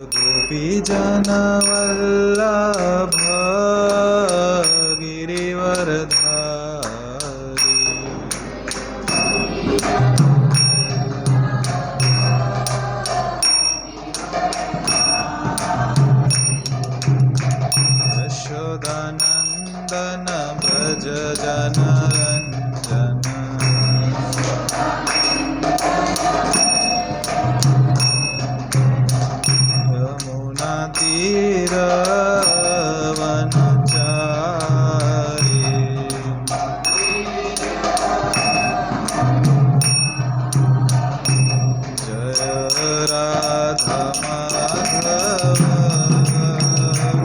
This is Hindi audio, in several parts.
गोपीजनवल्लभ गिरिवरधारी यशोदानन्दन भज जनरञ्जन यमुनातीरवनचारी जय राधा माधव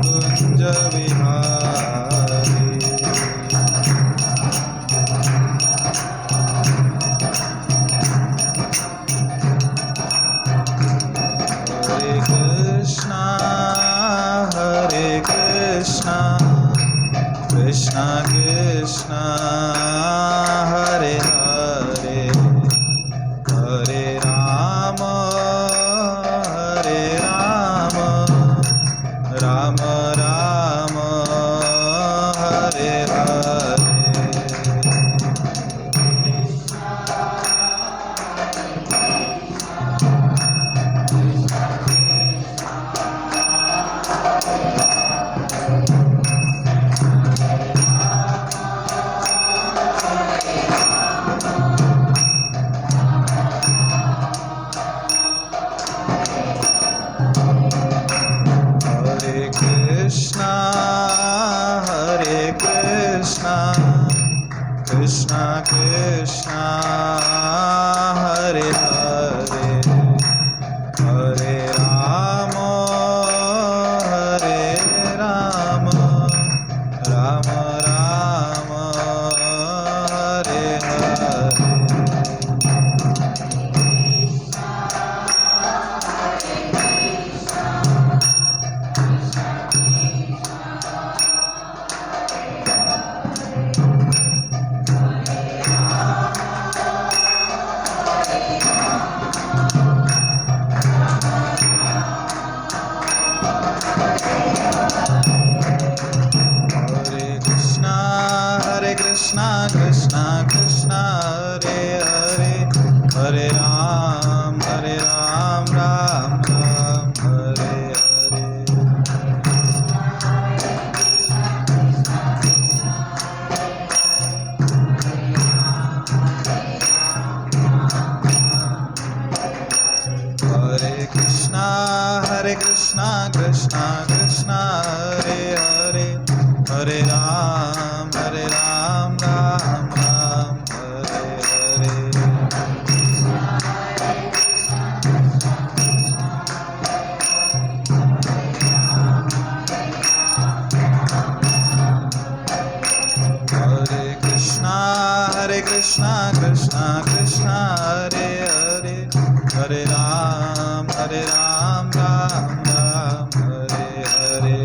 कुञ्ज विहारी हरे कृष्णा कृष्णा कृष्णा हरे हरे हरे राम राम राम हरे हरे कृष्णा कृष्णा हरे हरे हरे राम राम राम हरे हरे कृष्णा कृष्णा कृष्णा हरे हरे हरे राम राम राम हरे हरे हरे कृष्णा कृष्णा कृष्णा हरे हरे हरे राम राम राम हरे हरे हरे कृष्णा कृष्णा कृष्णा हरे हरे हरे राम राम राम हरे हरे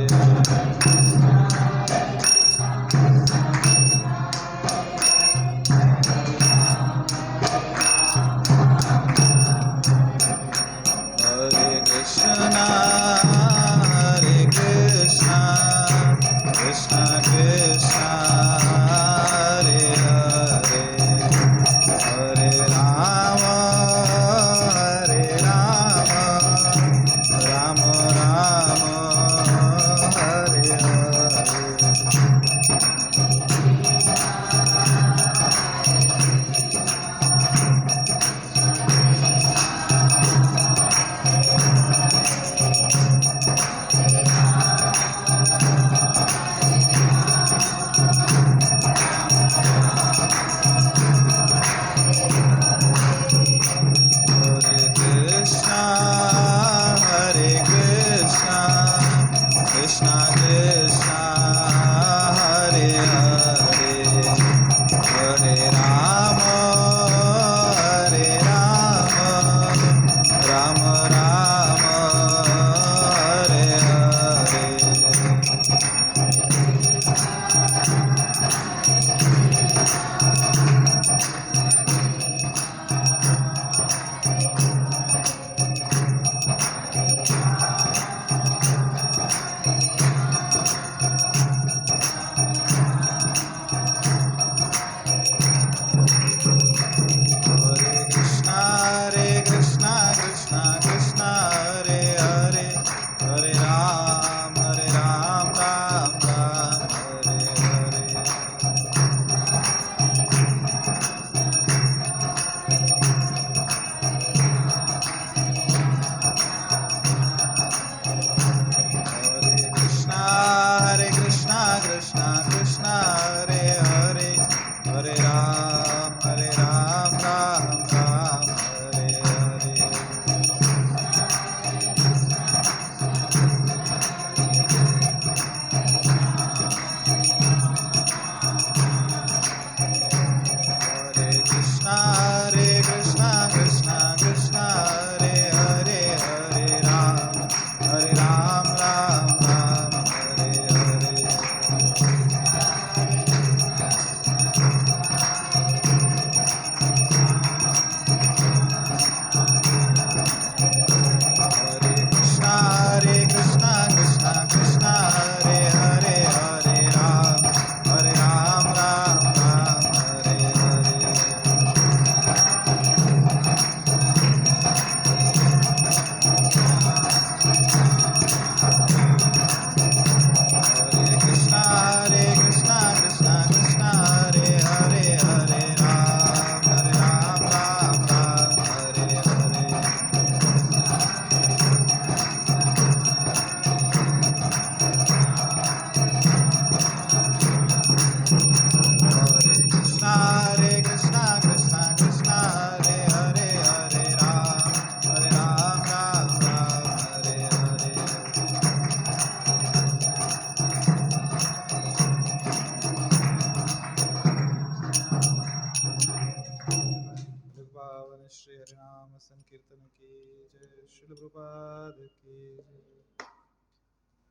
श्रील प्रभुपाद की जय।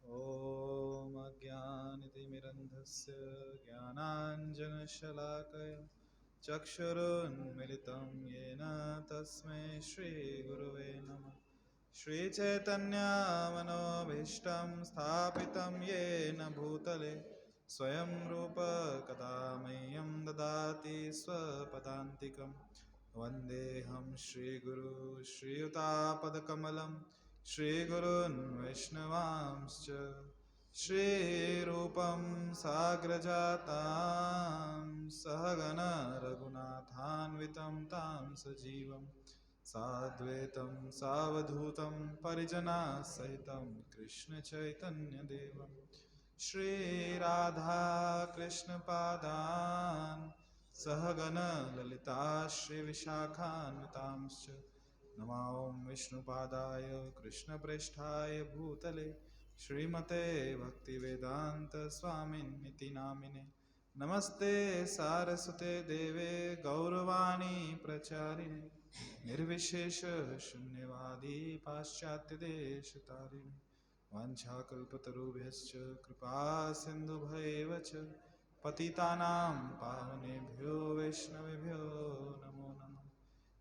ॐ अज्ञानतिमिरन्धस्य ज्ञानाञ्जनशलाकया चक्षुरुन्मिलितं येन तस्मै श्रीगुरुवे नमः। श्रीचैतन्यमनोभीष्टं स्थापितं येन भूतले स्वयं रूप कदा मह्यं ददाति स्वपदान्तिकं। वन्देऽहं श्रीगुरु श्रीयुतापदकमलं श्रीगुरून् वैष्णवांश्च श्रीरूपं साग्रजातां सहगण रघुनाथान्वितं तां सजीवं साद्वैतं सावधूतं परिजनसहितं कृष्णचैतन्यदेवं श्रीराधा कृष्णपादान् सहगण ललिता श्रीविशाखान्वितांश्च नमो विष्णुपादाय कृष्णप्रेष्ठाय भूतले श्रीमते भक्तिवेदांत स्वामिन्निति नामिने। नमस्ते सारस्वते देवे गौरवाणी प्रचारिणे निर्विशेष शून्यवादी पाश्चात्य देशतारिणे। वाञ्छाकल्पतरुभ्यश्च कृपा सिन्धुभैव च पतितानां पावनेभ्यो वैष्णवेभ्यो नमो नमः।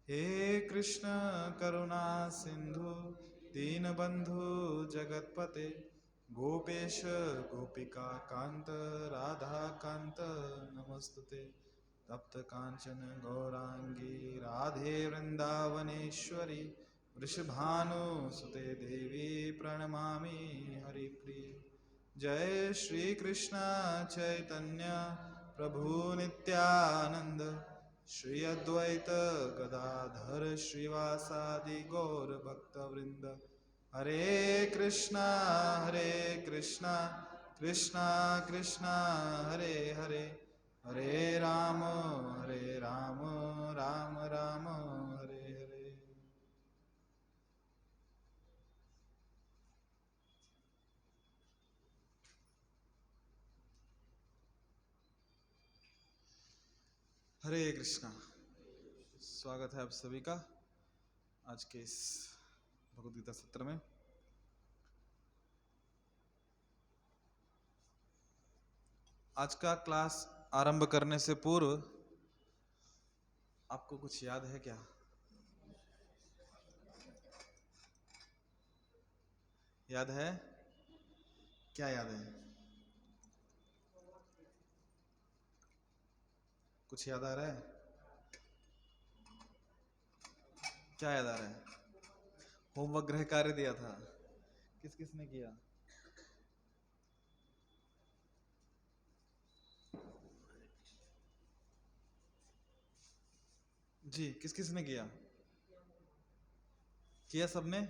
हे कृष्ण करुणा सिंधु दीनबंधु जगतपते गोपेश गोपिका कांत राधा कांत नमस्तुते। तप्त कांचन गौरांगी राधे वृंदावनेश्वरी वृषभानुसुते देवी प्रणमामि हरिप्रिये। जय श्री कृष्ण चैतन्य प्रभु नित्यानंद श्री अद्वैत गदाधर श्रीवासादि गौर भक्तवृंद। हरे कृष्णा कृष्णा कृष्णा हरे हरे हरे राम राम राम हरे हरे। हरे कृष्णा। स्वागत है आप सभी का आज के इस भगवद गीता सत्र में। आज का क्लास आरंभ करने से पूर्व आपको कुछ याद है क्या? याद है? क्या याद है? कुछ याद आ रहा है? क्या याद आ रहा है? होमवर्क गृह कार्य दिया था, किस किस ने किया? जी, किस किस ने किया? किया सबने?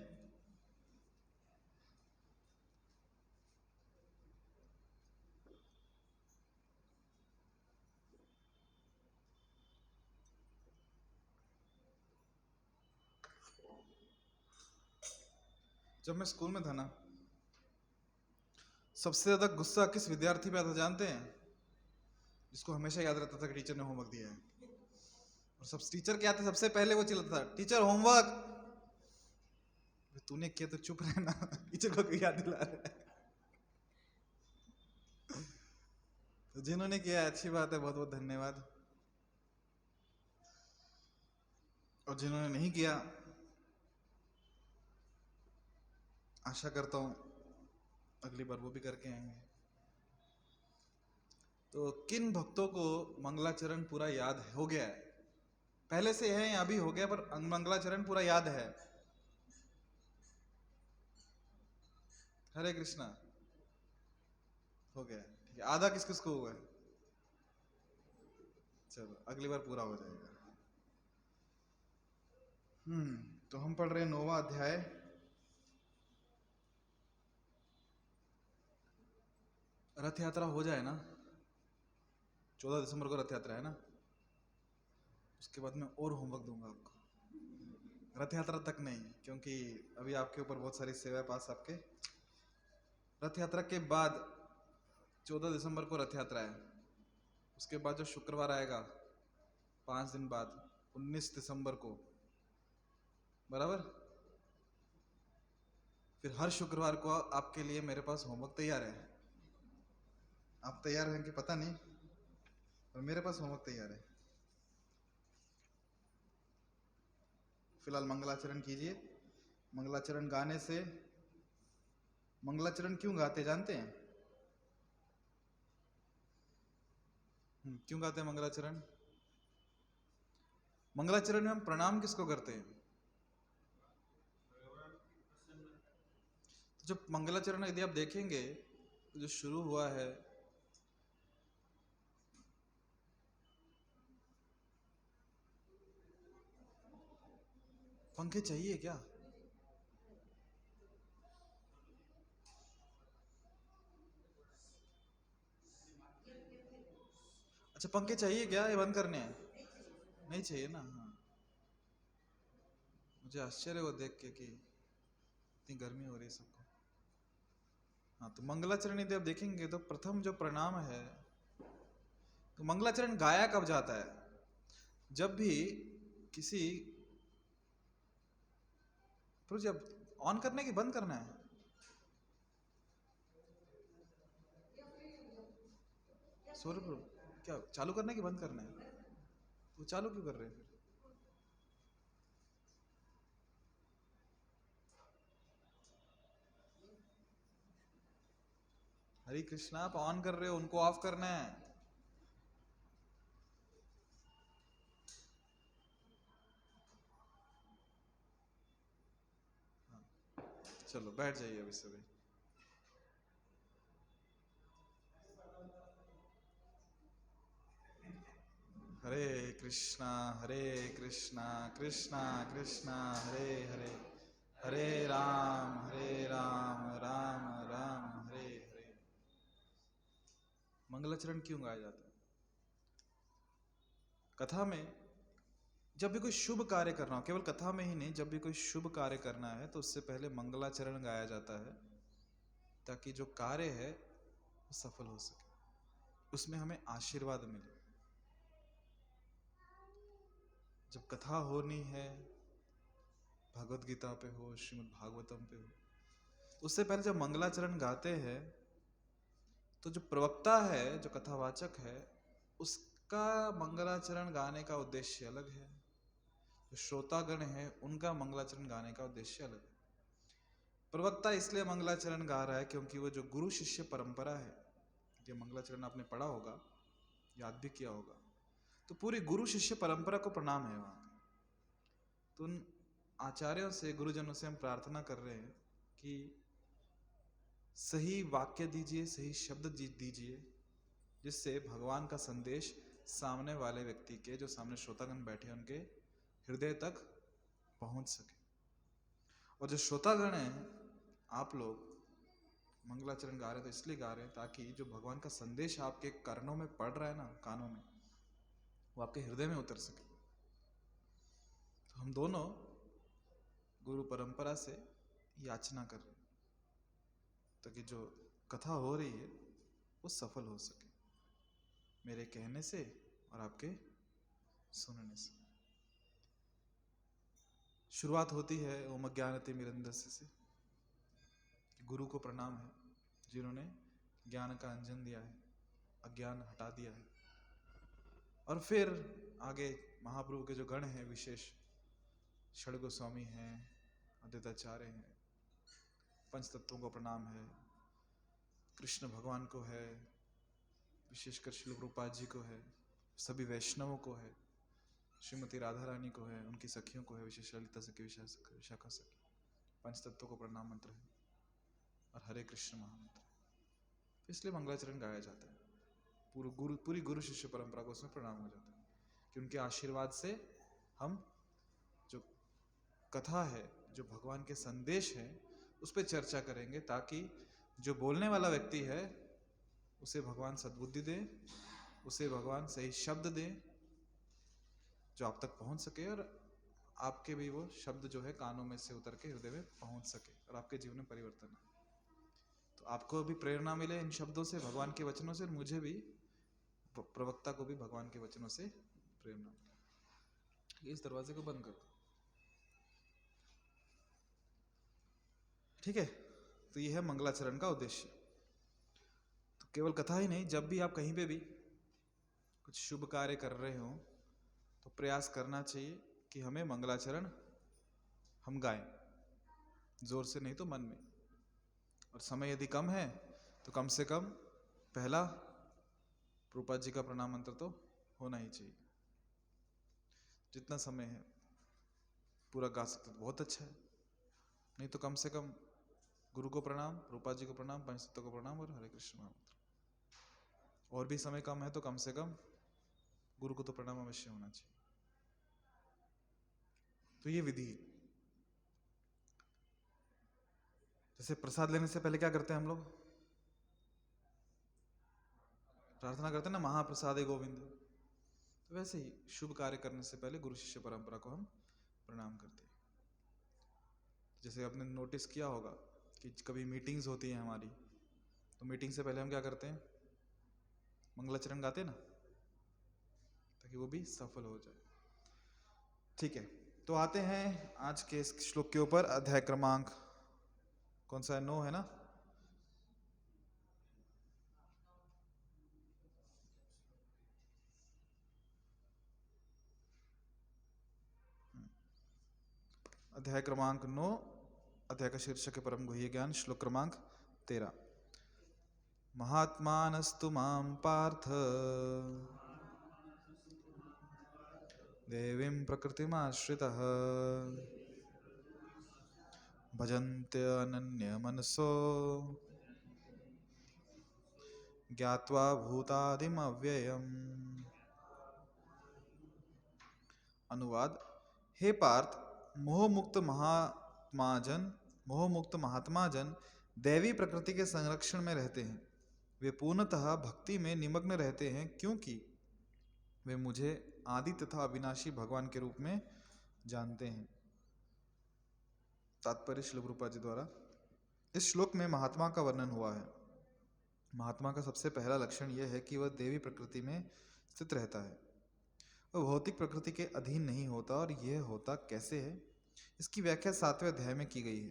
जब मैं स्कूल में था ना, सबसे ज्यादा गुस्सा किस विद्यार्थी पे आता जानते हैं? जिसको हमेशा याद रहता था कि टीचर ने होमवर्क दिया है। और सब टीचर क्या थे, सबसे पहले वो चिल्लाता था, टीचर होमवर्क। तूने किया तो चुप रहना, टीचर को याद दिला रहा है। तो जिन्होंने किया अच्छी बात है, बहुत बहुत धन्यवाद। और जिन्होंने नहीं किया, आशा करता हूं अगली बार वो भी करके आएंगे। तो किन भक्तों को मंगलाचरण पूरा याद हो गया है? पहले से है या अभी हो गया, पर मंगलाचरण पूरा याद है? हरे कृष्णा हो गया, ठीक है। आधा किस किस को हुआ है? चलो अगली बार पूरा हो जाएगा। तो हम पढ़ रहे हैं 9वां अध्याय। रथ यात्रा हो जाए ना, 14 दिसंबर को रथ यात्रा है ना, उसके बाद मैं और होमवर्क दूंगा आपको। रथ यात्रा तक नहीं, क्योंकि अभी आपके ऊपर बहुत सारी सेवा पास आपके। रथ यात्रा के बाद 14 दिसंबर को रथ यात्रा है, उसके बाद जो शुक्रवार आएगा 5 दिन बाद 19 दिसंबर को, बराबर फिर हर शुक्रवार को आपके लिए मेरे पास होमवर्क तैयार है। आप तैयार हैं कि पता नहीं, पर मेरे पास होमवर्क तैयार है। फिलहाल मंगलाचरण कीजिए। मंगलाचरण गाने से, मंगलाचरण क्यों गाते जानते हैं? क्यों गाते हैं मंगलाचरण? मंगलाचरण में हम प्रणाम किसको करते हैं? तो जब मंगलाचरण यदि आप देखेंगे तो जो शुरू हुआ है, पंखे चाहिए क्या? अच्छा, पंखे चाहिए क्या? ये बंद करने हैं? नहीं चाहिए ना? हाँ, मुझे आश्चर्य हुआ देख के कि इतनी गर्मी हो रही है सबको। हाँ, तो मंगलाचरण यदि आप देखेंगे तो प्रथम जो प्रणाम है, तो मंगलाचरण गाया कब जाता है? जब भी किसी, जब ऑन करने की बंद करना है? सौरभ क्या चालू करने की बंद करना है? तो चालू क्यों कर रहे हैं फिर? हरे कृष्णा, आप ऑन कर रहे हो, उनको ऑफ करना है। हाँ, चलो बैठ जाइए अभी सभी। हरे कृष्णा हरे कृष्णा कृष्णा कृष्णा हरे हरे, हरे राम राम राम हरे हरे। मंगलाचरण क्यों गाया जाता है? कथा में जब भी कोई शुभ कार्य करना हो, केवल कथा में ही नहीं, जब भी कोई शुभ कार्य करना है तो उससे पहले मंगलाचरण गाया जाता है, ताकि जो कार्य है वो सफल हो सके, उसमें हमें आशीर्वाद मिले। जब कथा होनी है, भगवत गीता पे हो, श्रीमद् भागवतम पे हो, उससे पहले जब मंगलाचरण गाते हैं तो जो प्रवक्ता है, जो कथावाचक है, उसका मंगलाचरण गाने का उद्देश्य अलग है। जो श्रोतागण है उनका मंगलाचरण गाने का उद्देश्य अलग है। प्रवक्ता इसलिए मंगलाचरण गा रहा है क्योंकि वो जो गुरु शिष्य परंपरा है, ये मंगलाचरण आपने पढ़ा होगा, याद भी किया होगा, तो पूरी गुरु शिष्य परंपरा को प्रणाम है वहां। तो उन आचार्यों से, गुरुजनों से हम प्रार्थना कर रहे हैं कि सही वाक्य दीजिए, सही शब्द दीजिए, जिससे भगवान का संदेश सामने वाले व्यक्ति के, जो सामने श्रोतागण बैठे हैं, उनके हृदय तक पहुंच सके। और जो श्रोतागण हैं, आप लोग मंगलाचरण गा रहे हैं तो इसलिए गा रहे हैं ताकि जो भगवान का संदेश आपके कर्णों में पड़ रहा है ना, कानों में, वो आपके हृदय में उतर सके। तो हम दोनों गुरु परंपरा से याचना कर रहे हैं ताकि जो कथा हो रही है वो सफल हो सके, मेरे कहने से और आपके सुनने से। शुरुआत होती है ओम अज्ञानति मिरंदस्य से। गुरु को प्रणाम है जिन्होंने ज्ञान का अंजन दिया है, अज्ञान हटा दिया है। और फिर आगे महाप्रभु के जो गण हैं विशेष, षड गोस्वामी हैं, अद्वैताचार्य हैं, पंच तत्वों को प्रणाम है, कृष्ण भगवान को है, विशेषकर श्रील प्रभुपाद जी को है, सभी वैष्णवों को है, श्रीमती राधा रानी को है, उनकी सखियों को है, विशेष ललिता सखी, विशाखा सखी, पंच तत्वों को प्रणाम मंत्र है और हरे कृष्ण महामंत्र है। इसलिए मंगलाचरण गाया जाता है। पूरी गुरु शिष्य परंपरा को उसमें प्रणाम हो जाता है कि उनके आशीर्वाद से हम जो कथा है, जो भगवान के संदेश है, उस पर चर्चा करेंगे, ताकि जो बोलने वाला व्यक्ति है उसे भगवान सद्बुद्धि दे, उसे भगवान सही शब्द दे जो आप तक पहुंच सके, और आपके भी वो शब्द जो है कानों में से उतर के हृदय में पहुंच सके और आपके जीवन में परिवर्तन आए। तो आपको भी प्रेरणा मिले इन शब्दों से, भगवान के वचनों से, और मुझे भी, प्रवक्ता को भी भगवान के वचनों से प्रेरणा मिले। इस दरवाजे को बंद कर दो। ठीक है, तो ये है मंगलाचरण का उद्देश्य। तो केवल कथा ही नहीं, जब भी आप कहीं पे भी कुछ शुभ कार्य कर रहे हो तो प्रयास करना चाहिए कि हमें मंगलाचरण हम गाएं, जोर से नहीं तो मन में। और समय यदि कम है तो कम से कम पहला प्रभुपाद जी का प्रणाम मंत्र तो होना ही चाहिए। जितना समय है पूरा गा सकते तो बहुत अच्छा है, नहीं तो कम से कम गुरु को प्रणाम, प्रभुपाद जी को प्रणाम, पंचतत्व को प्रणाम और हरे कृष्ण महामंत्र। और भी समय कम है तो कम से कम गुरु को तो प्रणाम अवश्य होना चाहिए। तो ये विधि है। जैसे प्रसाद लेने से पहले क्या करते हैं हम लोग? प्रार्थना करते हैं ना, महाप्रसादे गोविंद। तो वैसे ही शुभ कार्य करने से पहले गुरु शिष्य परंपरा को हम प्रणाम करते हैं। जैसे आपने नोटिस किया होगा कि कभी मीटिंग्स होती हैं हमारी, तो मीटिंग से पहले हम क्या करते हैं? मंगलाचरण गाते हैं ना, ताकि वो भी सफल हो जाए। ठीक है, तो आते हैं आज के इस श्लोक के ऊपर। अध्याय क्रमांक कौन सा है? 9 है ना। अध्याय क्रमांक 9, अध्याय का शीर्षक है परम गुह्य ज्ञान। श्लोक क्रमांक 13। महात्मानस्तु मां पार्थ देवीं प्रकृतिमाश्रितः भजन्त्यनन्यमनसो ज्ञात्वा भूतादिम अव्ययम्। अनुवाद: हे पार्थ, मोहमुक्त महात्मा जन दैवी प्रकृति के संरक्षण में रहते हैं। वे पूर्णतः भक्ति में निमग्न रहते हैं, क्योंकि वे मुझे आदि तथा अविनाशी भगवान के रूप में जानते हैं। तात्पर्य श्रील प्रभुपाद जी द्वारा। इस श्लोक में महात्मा का वर्णन हुआ है। महात्मा का सबसे पहला लक्षण यह है कि वह देवी प्रकृति में स्थित रहता है। वह भौतिक प्रकृति के अधीन नहीं होता। और यह होता कैसे है, इसकी व्याख्या 7वें अध्याय में की गई है।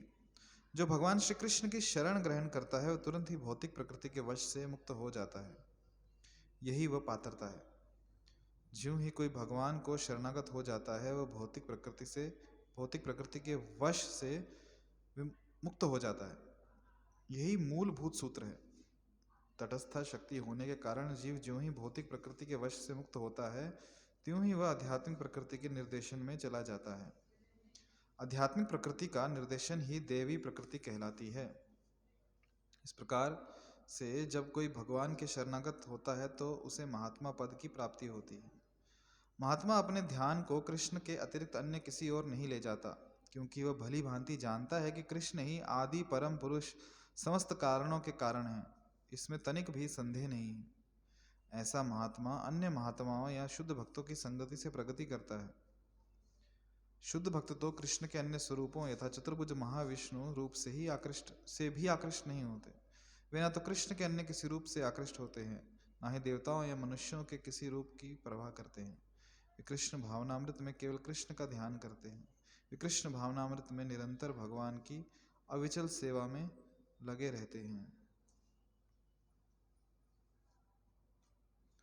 जो भगवान श्री कृष्ण की शरण ग्रहण करता है वह तुरंत ही भौतिक प्रकृति के वश से मुक्त हो जाता है। यही वह पात्रता है। ज्यों ही कोई भगवान को शरणागत हो जाता है वह भौतिक प्रकृति के वश से मुक्त हो जाता है। यही मूलभूत सूत्र है। तटस्थ शक्ति होने के कारण जीव ज्यों ही भौतिक प्रकृति के वश से मुक्त होता है त्यों ही वह आध्यात्मिक प्रकृति के निर्देशन में चला जाता है। आध्यात्मिक प्रकृति का निर्देशन ही देवी प्रकृति कहलाती है। इस प्रकार से जब कोई भगवान के शरणागत होता है तो उसे महात्मा पद की प्राप्ति होती है। महात्मा अपने ध्यान को कृष्ण के अतिरिक्त अन्य किसी और नहीं ले जाता, क्योंकि वह भली भांति जानता है कि कृष्ण ही आदि परम पुरुष समस्त कारणों के कारण है। इसमें तनिक भी संदेह नहीं है। ऐसा महात्मा अन्य महात्माओं या शुद्ध भक्तों की संगति से प्रगति करता है। शुद्ध भक्त तो कृष्ण के अन्य स्वरूपों यथा चतुर्भुज महाविष्णु रूप से भी आकृष्ट नहीं होते। वे न तो कृष्ण के अन्य किसी रूप से आकृष्ट होते हैं, न ही देवताओं या मनुष्यों के किसी रूप की परवाह करते हैं। वे कृष्ण भावनामृत में केवल कृष्ण का ध्यान करते हैं। वे कृष्ण भावनामृत में निरंतर भगवान की अविचल सेवा में लगे रहते हैं।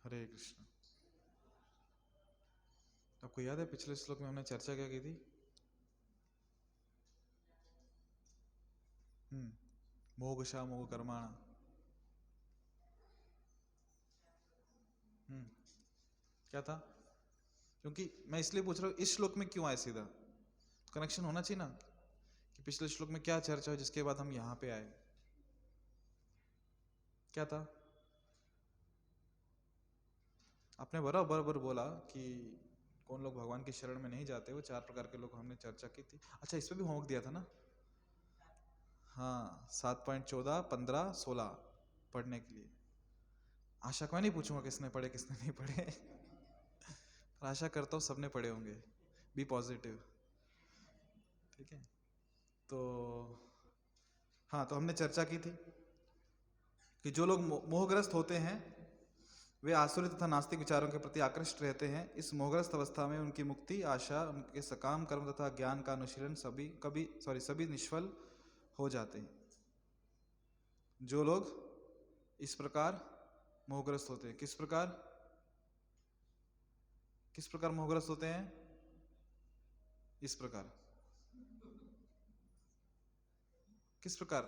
हरे कृष्ण। आपको याद है पिछले श्लोक में हमने चर्चा क्या की थी? मोगशा मोग कर्माणा। क्या था? क्योंकि मैं इसलिए पूछ रहा हूं इस श्लोक में क्यों आए सीधा, कनेक्शन होना चाहिए ना कि पिछले श्लोक में क्या चर्चा है जिसके बाद हम यहां पे आए। क्या था? आपने बराबर बोला कि कौन लोग भगवान की शरण में नहीं जाते, वो 4 प्रकार के लोग हमने चर्चा की थी। अच्छा, इस पे भी होमवर्क दिया था ना? हाँ, 7.14, 15, 16 पढ़ने के लिए। आशा को मैं नहीं पूछूंगा किसने पढ़े किसने नहीं पढ़े पर आशा करता हूँ सबने पढ़े होंगे। Be positive. ठीक है, तो हाँ, तो हमने चर्चा की थी कि जो लोग मोहग्रस्त होते हैं वे आसुरी तथा नास्तिक विचारों के प्रति आकृष्ट रहते हैं। इस मोहग्रस्त अवस्था में उनकी मुक्ति आशा, उनके सकाम कर्म तथा ज्ञान का अनुशीलन सभी निष्फल हो जाते हैं। जो लोग इस प्रकार मोहग्रस्त होते हैं। किस प्रकार मोहग्रस्त होते हैं? इस प्रकार। किस प्रकार?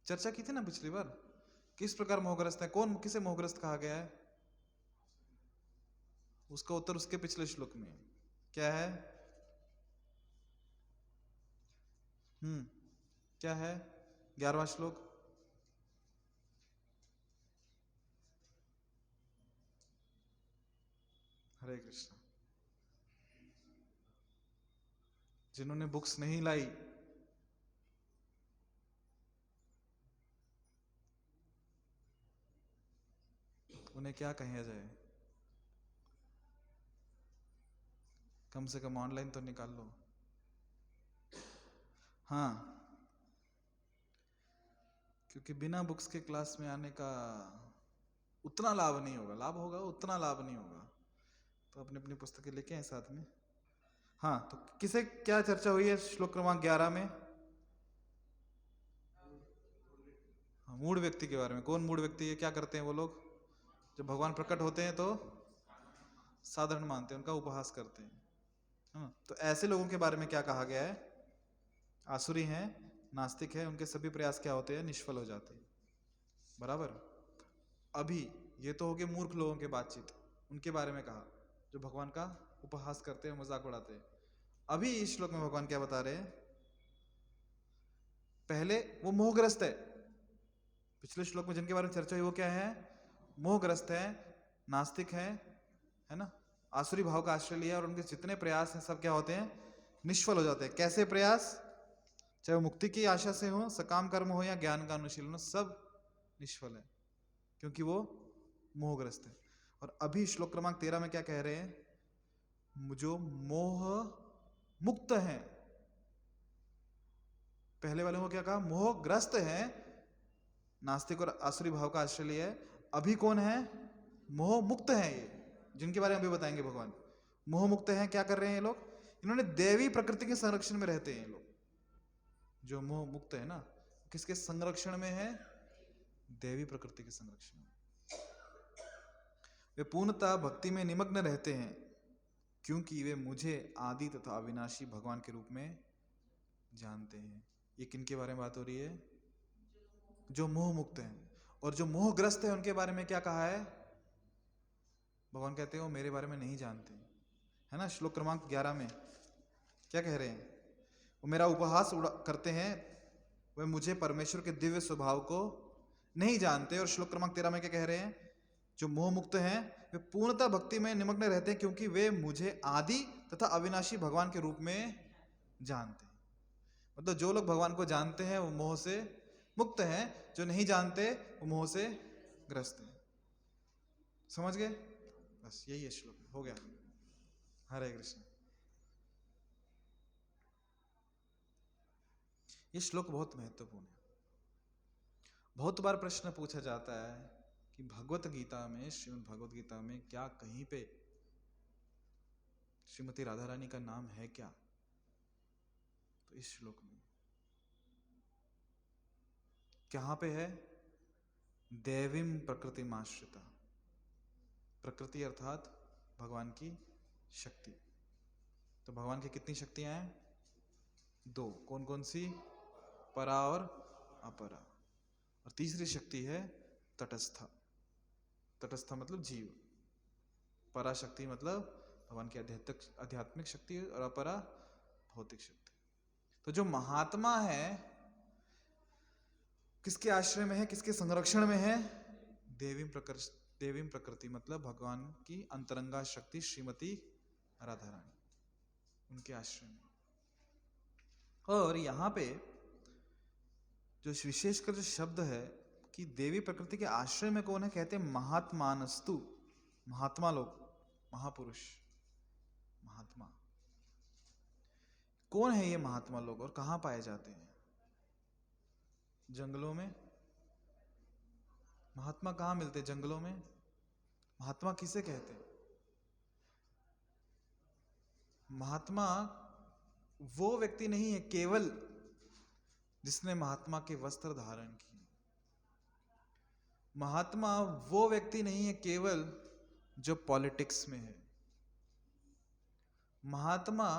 चर्चा की थी ना पिछली बार। किस प्रकार मोहग्रस्त है? कौन किसे मोहग्रस्त कहा गया है? उसका उत्तर उसके पिछले श्लोक में क्या है? क्या है? 11वां श्लोक। हरे कृष्ण। जिन्होंने बुक्स नहीं लाई, उन्हें क्या कहा जाए? कम से कम ऑनलाइन तो निकाल लो। हाँ, क्योंकि बिना बुक्स के क्लास में आने का उतना लाभ नहीं होगा। लाभ होगा, उतना लाभ नहीं होगा। तो अपनी अपनी पुस्तकें लेके आए साथ में। हाँ, तो किसे क्या चर्चा हुई है श्लोक क्रमांक 11 में? हाँ, मूढ़ व्यक्ति के बारे में। कौन मूढ़ व्यक्ति है? क्या करते हैं वो लोग? जब भगवान प्रकट होते हैं तो साधारण मानते हैं, उनका उपहास करते हैं। हाँ, तो ऐसे लोगों के बारे में क्या कहा गया है? आसुरी हैं, नास्तिक है, उनके सभी प्रयास क्या होते हैं? निष्फल हो जाते हैं। बराबर। अभी ये तो हो गए मूर्ख लोगों के बातचीत, उनके बारे में कहा जो भगवान का उपहास करते हैं, मजाक उड़ाते हैं। अभी इस श्लोक में भगवान क्या बता रहे हैं? पहले वो मोहग्रस्त है। पिछले श्लोक में जिनके बारे में चर्चा हुई वो क्या है? मोहग्रस्त है, नास्तिक है ना, आसुरी भाव का आश्रय लिया, और उनके जितने प्रयास हैं सब क्या होते हैं? निष्फल हो जाते हैं। कैसे प्रयास? चाहे वो मुक्ति की आशा से हो, सकाम कर्म हो, या ज्ञान का अनुशीलन हो, सब निष्फल है, क्योंकि वो मोहग्रस्त है। और अभी श्लोक क्रमांक 13 में क्या कह रहे हैं? जो मोह मुक्त हैं। पहले वाले को क्या कहा? मोहग्रस्त है, नास्तिक और आसुरी भाव का आश्रय लिया है। अभी कौन है? मोह मुक्त है, ये जिनके बारे में अभी बताएंगे भगवान। मोह मुक्त है, क्या कर रहे हैं ये लोग? इन्होंने देवी प्रकृति के संरक्षण में रहते हैं ये लोग। जो मोह मुक्त है ना, किसके संरक्षण में है? देवी प्रकृति के संरक्षण में। वे पूर्णतः भक्ति में निमग्न रहते हैं, क्योंकि वे मुझे आदि तथा अविनाशी भगवान के रूप में जानते हैं। ये किनके बारे में बात हो रही है? जो मोह मुक्त हैं। और जो मोहग्रस्त है उनके बारे में क्या कहा है? भगवान कहते हैं वो मेरे बारे में नहीं जानते, है ना। श्लोक क्रमांक 11 में क्या कह रहे हैं? वो मेरा उपहास करते हैं, वे मुझे परमेश्वर के दिव्य स्वभाव को नहीं जानते। और श्लोक क्रमांक 13 में क्या कह रहे हैं? जो मोह मुक्त हैं वे पूर्णतः भक्ति में निमग्न रहते हैं, क्योंकि वे मुझे आदि तथा अविनाशी भगवान के रूप में जानते हैं। मतलब जो लोग भगवान को जानते हैं वो मोह से मुक्त हैं, जो नहीं जानते वो मोह से ग्रस्त हैं। समझ गए? बस यही है श्लोक, हो गया। हरे कृष्ण। ये श्लोक बहुत महत्वपूर्ण है। बहुत बार प्रश्न पूछा जाता है कि भगवत गीता में, श्रीमद् भगवत गीता में क्या कहीं पे श्रीमती राधा रानी का नाम है क्या? तो इस श्लोक में कहां पे है? देवीम प्रकृतिमाश्रिता। प्रकृति अर्थात भगवान की शक्ति। तो भगवान की कितनी शक्तियां हैं? दो। कौन कौन सी? परा और अपरा। और तीसरी शक्ति है तटस्था। तटस्था मतलब जीव। परा शक्ति मतलब भगवान की आध्यात्मिक शक्ति, और अपरा भौतिक शक्ति। तो जो महात्मा है किसके आश्रय में है, किसके संरक्षण में है? देवीम प्रकृति मतलब भगवान की अंतरंगा शक्ति श्रीमती राधा रानी, उनके आश्रय में। और यहां पे जो विशेषकर जो शब्द है कि देवी प्रकृति के आश्रय में कौन है, कहते हैं महात्मानस्तु। महात्मा लोग, महापुरुष, महात्मा। कौन है ये महात्मा लोग और कहां पाए जाते हैं? जंगलों में। महात्मा कहां मिलते हैं? जंगलों में। महात्मा किसे कहते हैं? महात्मा वो व्यक्ति नहीं है केवल जिसने महात्मा के वस्त्र धारण किए। महात्मा वो व्यक्ति नहीं है केवल जो पॉलिटिक्स में है। महात्मा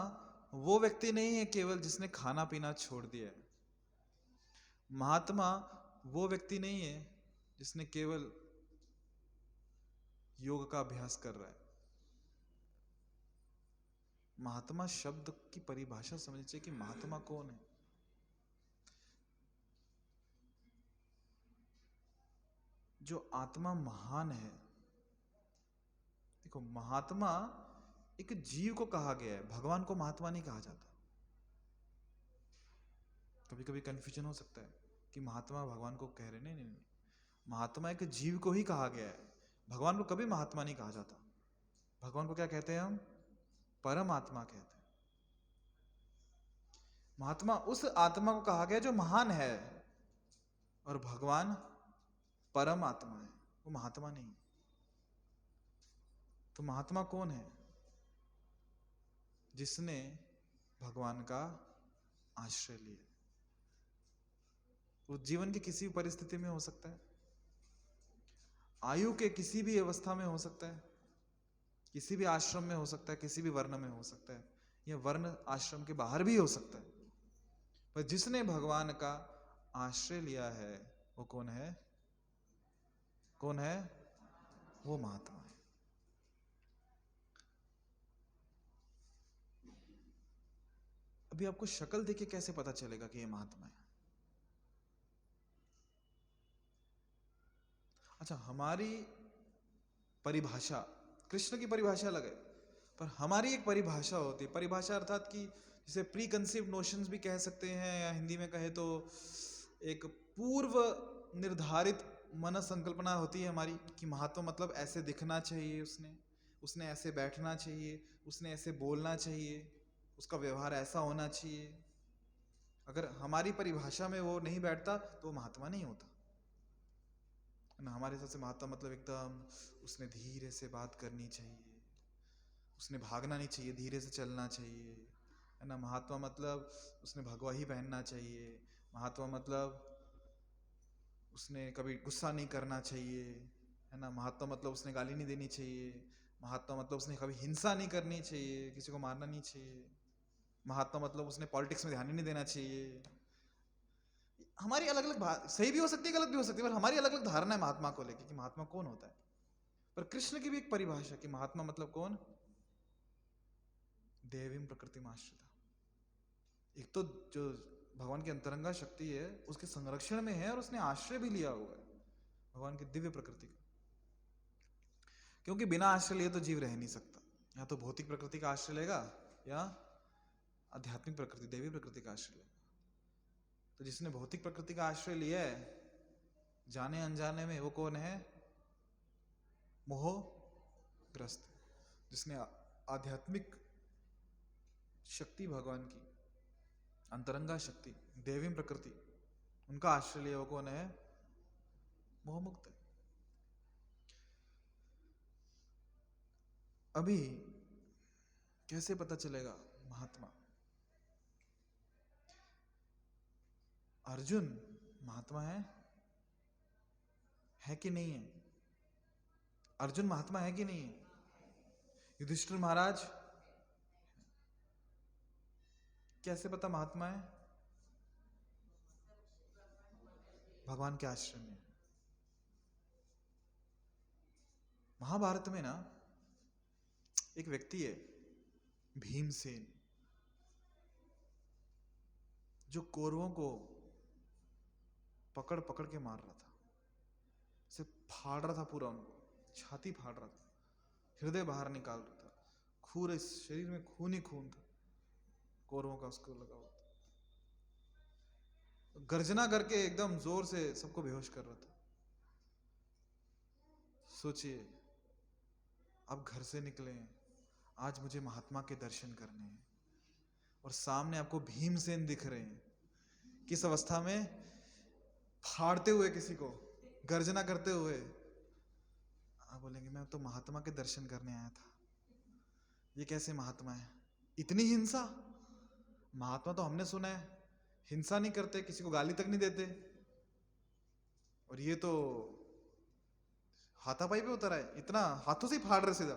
वो व्यक्ति नहीं है केवल जिसने खाना पीना छोड़ दिया है। महात्मा वो व्यक्ति नहीं है जिसने केवल योग का अभ्यास कर रहा है। महात्मा शब्द की परिभाषा समझनी चाहिए कि महात्मा कौन है। जो आत्मा महान है, देखो महात्मा एक जीव को कहा गया है, भगवान को महात्मा नहीं कहा जाता। कभी कभी कंफ्यूजन हो सकता है कि महात्मा भगवान को कह रहे, नहीं नहीं नहीं, महात्मा एक जीव को ही कहा गया है, भगवान को कभी महात्मा नहीं कहा जाता। भगवान को क्या कहते हैं हम? परमात्मा कहते हैं। महात्मा उस आत्मा को कहा गया जो महान है, और भगवान परमात्मा है, वो महात्मा नहीं। तो महात्मा कौन है? जिसने भगवान का आश्रय लिया। वो जीवन की किसी भी परिस्थिति में हो सकता है, आयु के किसी भी अवस्था में हो सकता है, किसी भी आश्रम में हो सकता है, किसी भी वर्ण में हो सकता है, या वर्ण आश्रम के बाहर भी हो सकता है। पर जिसने भगवान का आश्रय लिया है वो कौन है? कौन है? वो महात्मा है। अभी आपको शक्ल देख के कैसे पता चलेगा कि ये महात्मा है? अच्छा, हमारी परिभाषा, कृष्ण की परिभाषा अलग है, पर हमारी एक परिभाषा होती है। परिभाषा अर्थात कि जिसे प्री कंसीव्ड नोशंस भी कह सकते हैं, या हिंदी में कहे तो एक पूर्व निर्धारित मन संकल्पना होती है हमारी कि महात्मा मतलब ऐसे दिखना चाहिए, उसने ऐसे बैठना चाहिए, उसने ऐसे बोलना चाहिए, उसका व्यवहार ऐसा होना चाहिए। अगर हमारी परिभाषा में वो नहीं बैठता तो महात्मा नहीं होता ना। हमारे हिसाब से महात्मा मतलब एकदम उसने धीरे से बात करनी चाहिए, उसने भागना नहीं चाहिए, धीरे से चलना चाहिए, है ना। महात्मा मतलब उसने भगवा ही पहनना चाहिए। महात्मा मतलब उसने कभी गुस्सा नहीं करना चाहिए, है ना। महात्मा मतलब उसने गाली नहीं देनी चाहिए। महात्मा मतलब उसने कभी हिंसा नहीं करनी चाहिए, किसी को मारना नहीं चाहिए। महात्मा मतलब उसने पॉलिटिक्स में ध्यान ही नहीं देना चाहिए। हमारी अलग अलग, सही भी हो सकती है, गलत भी हो सकती है, पर हमारी अलग अलग धारणा है महात्मा को लेकर कि महात्मा कौन होता है। पर कृष्ण की भी एक परिभाषा कि महात्मा मतलब कौन? देवीं प्रकृति में आश्रिता। एक तो जो भगवान की अंतरंगा शक्ति है उसके संरक्षण में है, और उसने आश्रय भी लिया हुआ है भगवान की दिव्य प्रकृति का। क्योंकि बिना आश्रय लिए तो जीव रह नहीं सकता। या तो भौतिक प्रकृति का आश्रय लेगा, या आध्यात्मिक प्रकृति, देवी प्रकृति का आश्रय लेगा। तो जिसने भौतिक प्रकृति का आश्रय लिया है, जाने अनजाने में, वो कौन है? मोहग्रस्त। जिसने आध्यात्मिक शक्ति, भगवान की अंतरंगा शक्ति, देवी प्रकृति, उनका आश्रय लिया, वो कौन है? मोहमुक्त है। अभी कैसे पता चलेगा महात्मा? अर्जुन महात्मा है कि नहीं है? अर्जुन महात्मा है कि नहीं है? युधिष्ठिर महाराज कैसे पता महात्मा है? भगवान के आश्रम में। महाभारत में ना एक व्यक्ति है भीमसेन, जो कौरवों को पकड़ पकड़ के मार रहा था, से फाड़ रहा था पूरा, उनको छाती फाड़ रहा था, हृदय बाहर निकाल रहा था, पूरे शरीर में खून ही खून था कौरवों का उसको लगा हुआ था। गर्जना करके एकदम जोर से सबको बेहोश कर रहा था। सोचिए, अब घर से निकले, आज मुझे महात्मा के दर्शन करने हैं, और सामने आपको भीमसेन दिख रहे हैं, किस अवस्था में? फाड़ते हुए किसी को, गर्जना करते हुए। आप बोलेंगे मैं तो महात्मा के दर्शन करने आया था, ये कैसे महात्मा है? इतनी हिंसा! महात्मा तो हमने सुना है हिंसा नहीं करते, किसी को गाली तक नहीं देते, और ये तो हाथापाई पे उतर आए, इतना हाथों से ही फाड़ रहे सीधा।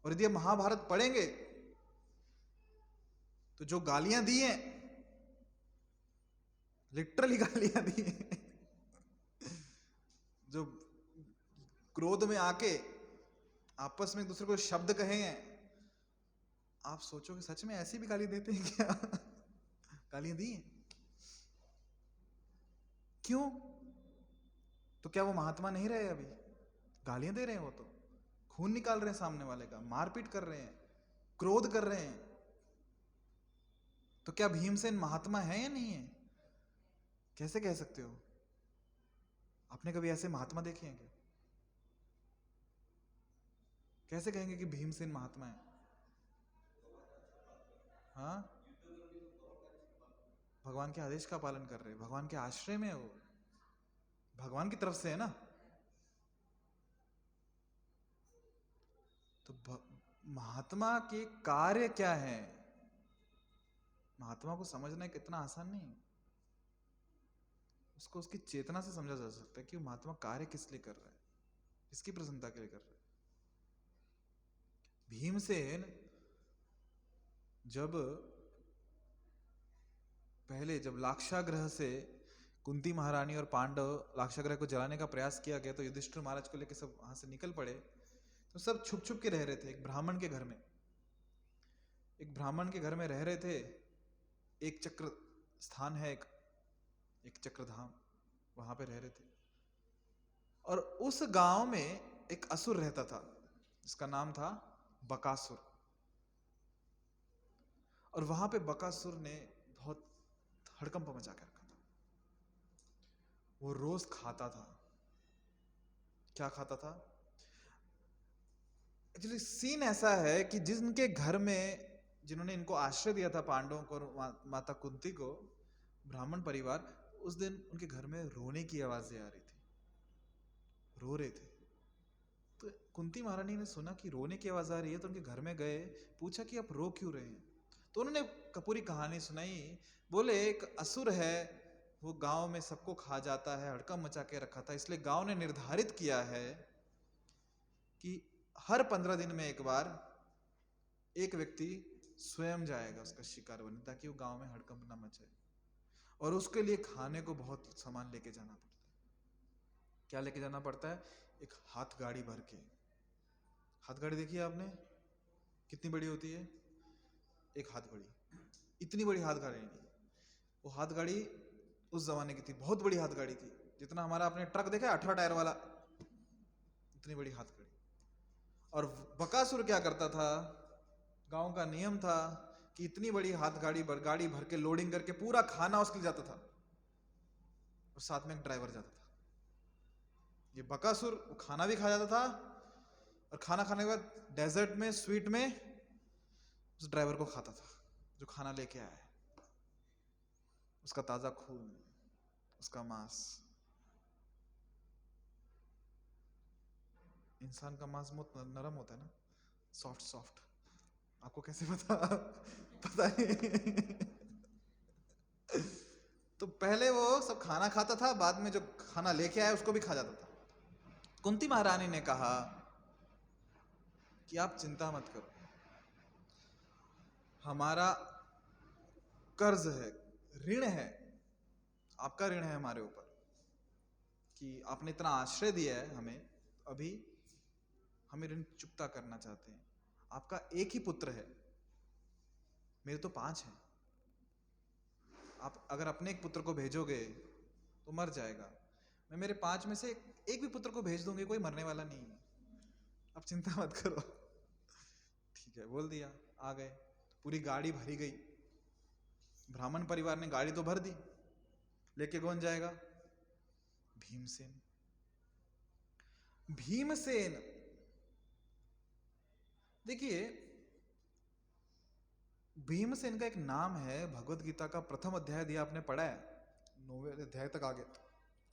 और यदि महाभारत पढ़ेंगे तो जो गालियां दी हैं, लिटरली गालियां दी हैं, जो क्रोध में आके आपस में एक दूसरे को शब्द कहे हैं, आप सोचो कि सच में ऐसी भी गाली देते हैं क्या? गालियां दी हैं। क्यों? तो क्या वो महात्मा नहीं रहे? अभी गालियां दे रहे हैं, वो तो खून निकाल रहे हैं सामने वाले का, मारपीट कर रहे हैं, क्रोध कर रहे हैं। तो क्या भीमसेन महात्मा है या नहीं है? कैसे कह सकते हो? आपने कभी ऐसे महात्मा देखे हैं क्या? कैसे कहेंगे कि भीमसेन महात्मा है? हाँ, भगवान के आदेश का पालन कर रहे हैं, भगवान के आश्रय में है वो, भगवान की तरफ से है ना। तो महात्मा के कार्य क्या है, महात्मा को समझना कितना आसान नहीं है। उसको उसकी चेतना से समझा जा सकता है कि वो महात्मा कार्य किस लिए कर रहा है, किसकी प्रसन्नता के लिए कर रहा है। भीमसेन जब लाक्षागृह से कुंती महारानी और पांडव लाक्षागृह को जलाने का प्रयास किया गया, तो युधिष्ठिर महाराज को लेकर सब वहां से निकल पड़े। तो सब छुप छुप के रह रहे थे एक ब्राह्मण के घर में, एक ब्राह्मण के घर में रह रहे थे। एक चक्र स्थान है, एक चक्रधाम, वहां पे रह रहे थे। और उस गांव में एक असुर रहता था जिसका नाम था बकासुर। और वहां पे बकासुर ने बहुत हड़कंप मचा के रखा था। वो रोज खाता था। क्या खाता था? एक्चुअली सीन ऐसा है कि जिनके घर में, जिन्होंने इनको आश्रय दिया था, पांडवों को और माता कुंती को, ब्राह्मण परिवार, उस दिन उनके घर में रोने की आवाजें आ रही थी, रो रहे थे। तो कुंती महारानी ने सुना कि रोने की आवाज आ रही है, तो उनके घर में गए, पूछा कि आप रो क्यों रहे हैं। तो उन्होंने पूरी कहानी सुनाई। बोले एक असुर है, वो गांव में सबको खा जाता है, हड़कंप मचा के रखा था, इसलिए गांव ने निर्धारित किया है कि हर 15 दिन में एक बार एक व्यक्ति स्वयं जाएगा उसका शिकार बनने, ताकि वो गांव में हड़कंप ना मचाए। और उसके लिए खाने को बहुत सामान लेके जाना पड़ता है। क्या लेके जाना पड़ता है? एक हाथ गाड़ी भर के। हाथ गाड़ी देखिए आपने, कितनी बड़ी होती है? एक हाथ गाड़ी, इतनी बड़ी हाथ गाड़ी नहीं। वो हाथ गाड़ी उस जमाने की थी, बहुत बड़ी हाथ गाड़ी थी, जितना हमारा आपने ट्रक देखा 18 टायर वाला, इतनी बड़ी हाथ गाड़ी। और बकासुर क्या करता था, गांव का नियम था कि इतनी बड़ी हाथ गाड़ी भर के लोडिंग करके पूरा खाना उसके लिए जाता था, और साथ में एक ड्राइवर जाता था। ये बकासुर खाना भी खा जाता था, और खाना खाने के बाद डेजर्ट में, स्वीट में उस ड्राइवर को खाता था जो खाना लेके आया है। उसका ताजा खून, उसका मांस। इंसान का मांस बहुत नरम होता है ना, सॉफ्ट सॉफ्ट। आपको कैसे पता? पता नहीं। तो पहले वो सब खाना खाता था, बाद में जो खाना लेके आया उसको भी खा जाता था। कुंती महारानी ने कहा कि आप चिंता मत करो, हमारा कर्ज है, ऋण है, आपका ऋण है हमारे ऊपर, कि आपने इतना आश्रय दिया है हमें, अभी हमें ऋण चुकता करना चाहते हैं। आपका एक ही पुत्र है, मेरे तो 5 हैं। आप अगर अपने एक पुत्र को भेजोगे तो मर जाएगा, मैं मेरे 5 में से एक भी पुत्र को भेज दूंगी, कोई मरने वाला नहीं है, आप चिंता मत करो। ठीक है, बोल दिया, आ गए। पूरी गाड़ी भरी गई, ब्राह्मण परिवार ने गाड़ी तो भर दी, लेके कौन जाएगा? भीमसेन। भीमसेन देखिए, भीमसेन का एक नाम है, भगवत गीता का प्रथम अध्याय दिया, आपने पढ़ा है? 9वें अध्याय तक आगे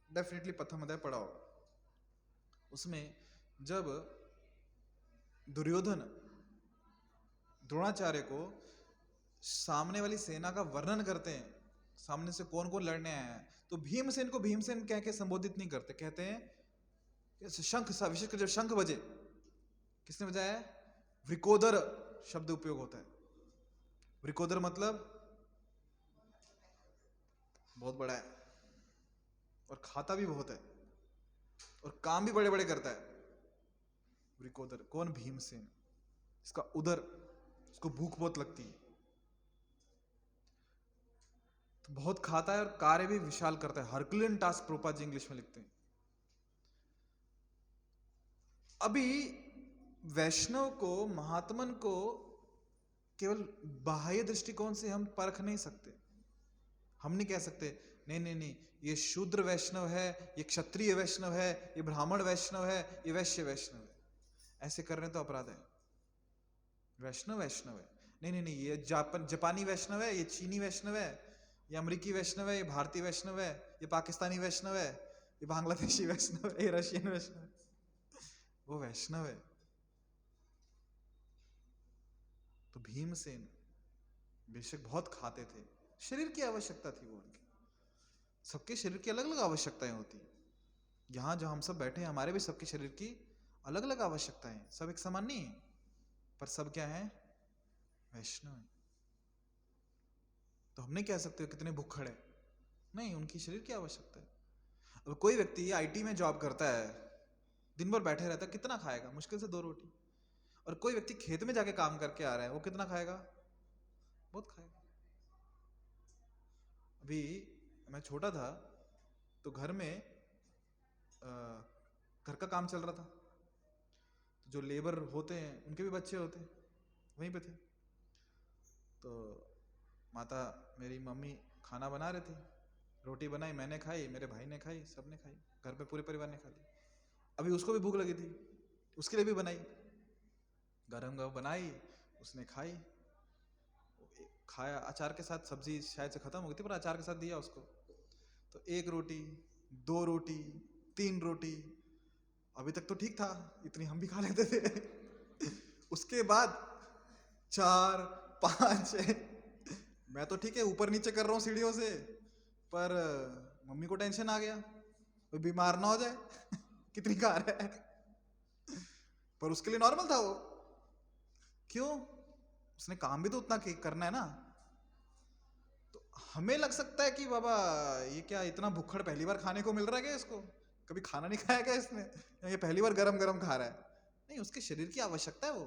डेफिनेटली प्रथम अध्याय पढ़ा होगा। उसमें जब दुर्योधन द्रोणाचार्य को सामने वाली सेना का वर्णन करते हैं, सामने से कौन कौन लड़ने आया है, तो भीमसेन को भीमसेन कह के संबोधित नहीं करते, कहते हैं शंख सा, विशेषकर जब शंख बजे, किसने बजाया है, वृकोदर शब्द उपयोग होता है। वृकोदर मतलब बहुत बड़ा है और खाता भी बहुत है और काम भी बड़े बड़े करता है। वृकोदर कौन, भीमसेन। इसका उदर, उसको भूख बहुत लगती है तो बहुत खाता है और कार्य भी विशाल करता है। हरकुलियन टास्क प्रोपा जी इंग्लिश में लिखते हैं। अभी वैष्णव को, महात्मन को केवल बाह्य दृष्टिकोण से हम परख नहीं सकते। हम नहीं कह सकते नहीं नहीं नहीं ये शूद्र वैष्णव है, ये क्षत्रिय वैष्णव है, ये ब्राह्मण वैष्णव है, ये वैश्य वैष्णव है। ऐसे करने तो अपराध है। वैष्णव वैष्णव है, नहीं नहीं नहीं ये जापानी वैष्णव है, ये चीनी वैष्णव है, ये अमेरिकी वैष्णव है, ये भारतीय वैष्णव है, ये पाकिस्तानी वैष्णव है, ये बांग्लादेशी वैष्णव है, ये रशियन वैष्णव है, वो वैष्णव है। तो भीमसेन बेशक बहुत खाते थे, शरीर की आवश्यकता थी वो उनकी। सबके शरीर की अलग अलग आवश्यकताएं होती हैं। यहाँ जो हम सब बैठे हैं हमारे भी सबके शरीर की अलग अलग आवश्यकताएं, सब एक समान नहीं है, पर सब क्या है, वैष्णव है। तो हम नहीं कह सकते कितने भूखड़ है, नहीं, उनकी शरीर की आवश्यकता है। अब कोई व्यक्ति आईटी में जॉब करता है, दिन भर बैठे रहता है, कितना खाएगा, मुश्किल से 2 रोटी। और कोई व्यक्ति खेत में जाके काम करके आ रहा है, वो कितना खाएगा, बहुत खाएगा। अभी मैं छोटा था तो घर में घर का काम चल रहा था, तो जो लेबर होते हैं उनके भी बच्चे होते हैं, वहीं पे थे। तो माता मेरी मम्मी खाना बना रही थी, रोटी बनाई, मैंने खाई, मेरे भाई ने खाई, सबने खाई, घर पे पूरे परिवार ने खा ली। अभी उसको भी भूख लगी थी, उसके लिए भी बनाई, गरम गरम बनाई, उसने खाई, खाया, अचार के साथ, सब्जी शायद से खत्म हो गई थी पर अचार के साथ दिया उसको। तो 1 रोटी, 2 रोटी, 3 रोटी, अभी तक तो ठीक था, इतनी हम भी खा लेते थे। उसके बाद 4, 5, मैं तो ठीक है ऊपर नीचे कर रहा हूँ सीढ़ियों से, पर मम्मी को टेंशन आ गया, कोई बीमार ना हो जाए। कितनी खा रहा है, पर उसके लिए नॉर्मल था वो। क्यों, उसने काम भी तो उतना करना है ना। तो हमें लग सकता है कि बाबा ये क्या इतना भुक्खड़ पहली बार खाने को मिल रहा है क्या, इसको कभी खाना नहीं खाया क्या इसने, ये पहली बार गरम गरम खा रहा है। नहीं, उसके शरीर की आवश्यकता है वो।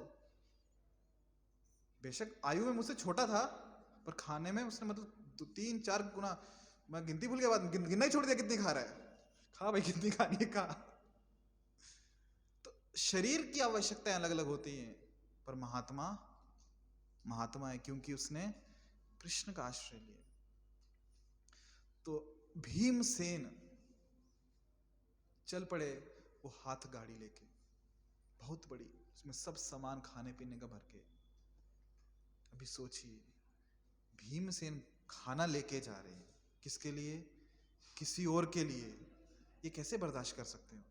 बेशक आयु में मुझसे छोटा था, पर खाने में उसने मतलब 3-4 गुना, मैं गिनती भूल गया, बाद गिनना ही छोड़ दिया कितनी खा रहा है। खा भाई, कितनी खानी है खा। तो शरीर की आवश्यकताएं अलग अलग होती हैं, पर महात्मा महात्मा है क्योंकि उसने कृष्ण का आश्रय लिया। तो भीमसेन चल पड़े वो हाथ गाड़ी लेके, बहुत बड़ी, उसमें सब सामान खाने पीने का भर के। अभी सोचिए, भीमसेन खाना लेके जा रहे हैं, किसके लिए, किसी और के लिए, ये कैसे बर्दाश्त कर सकते हो।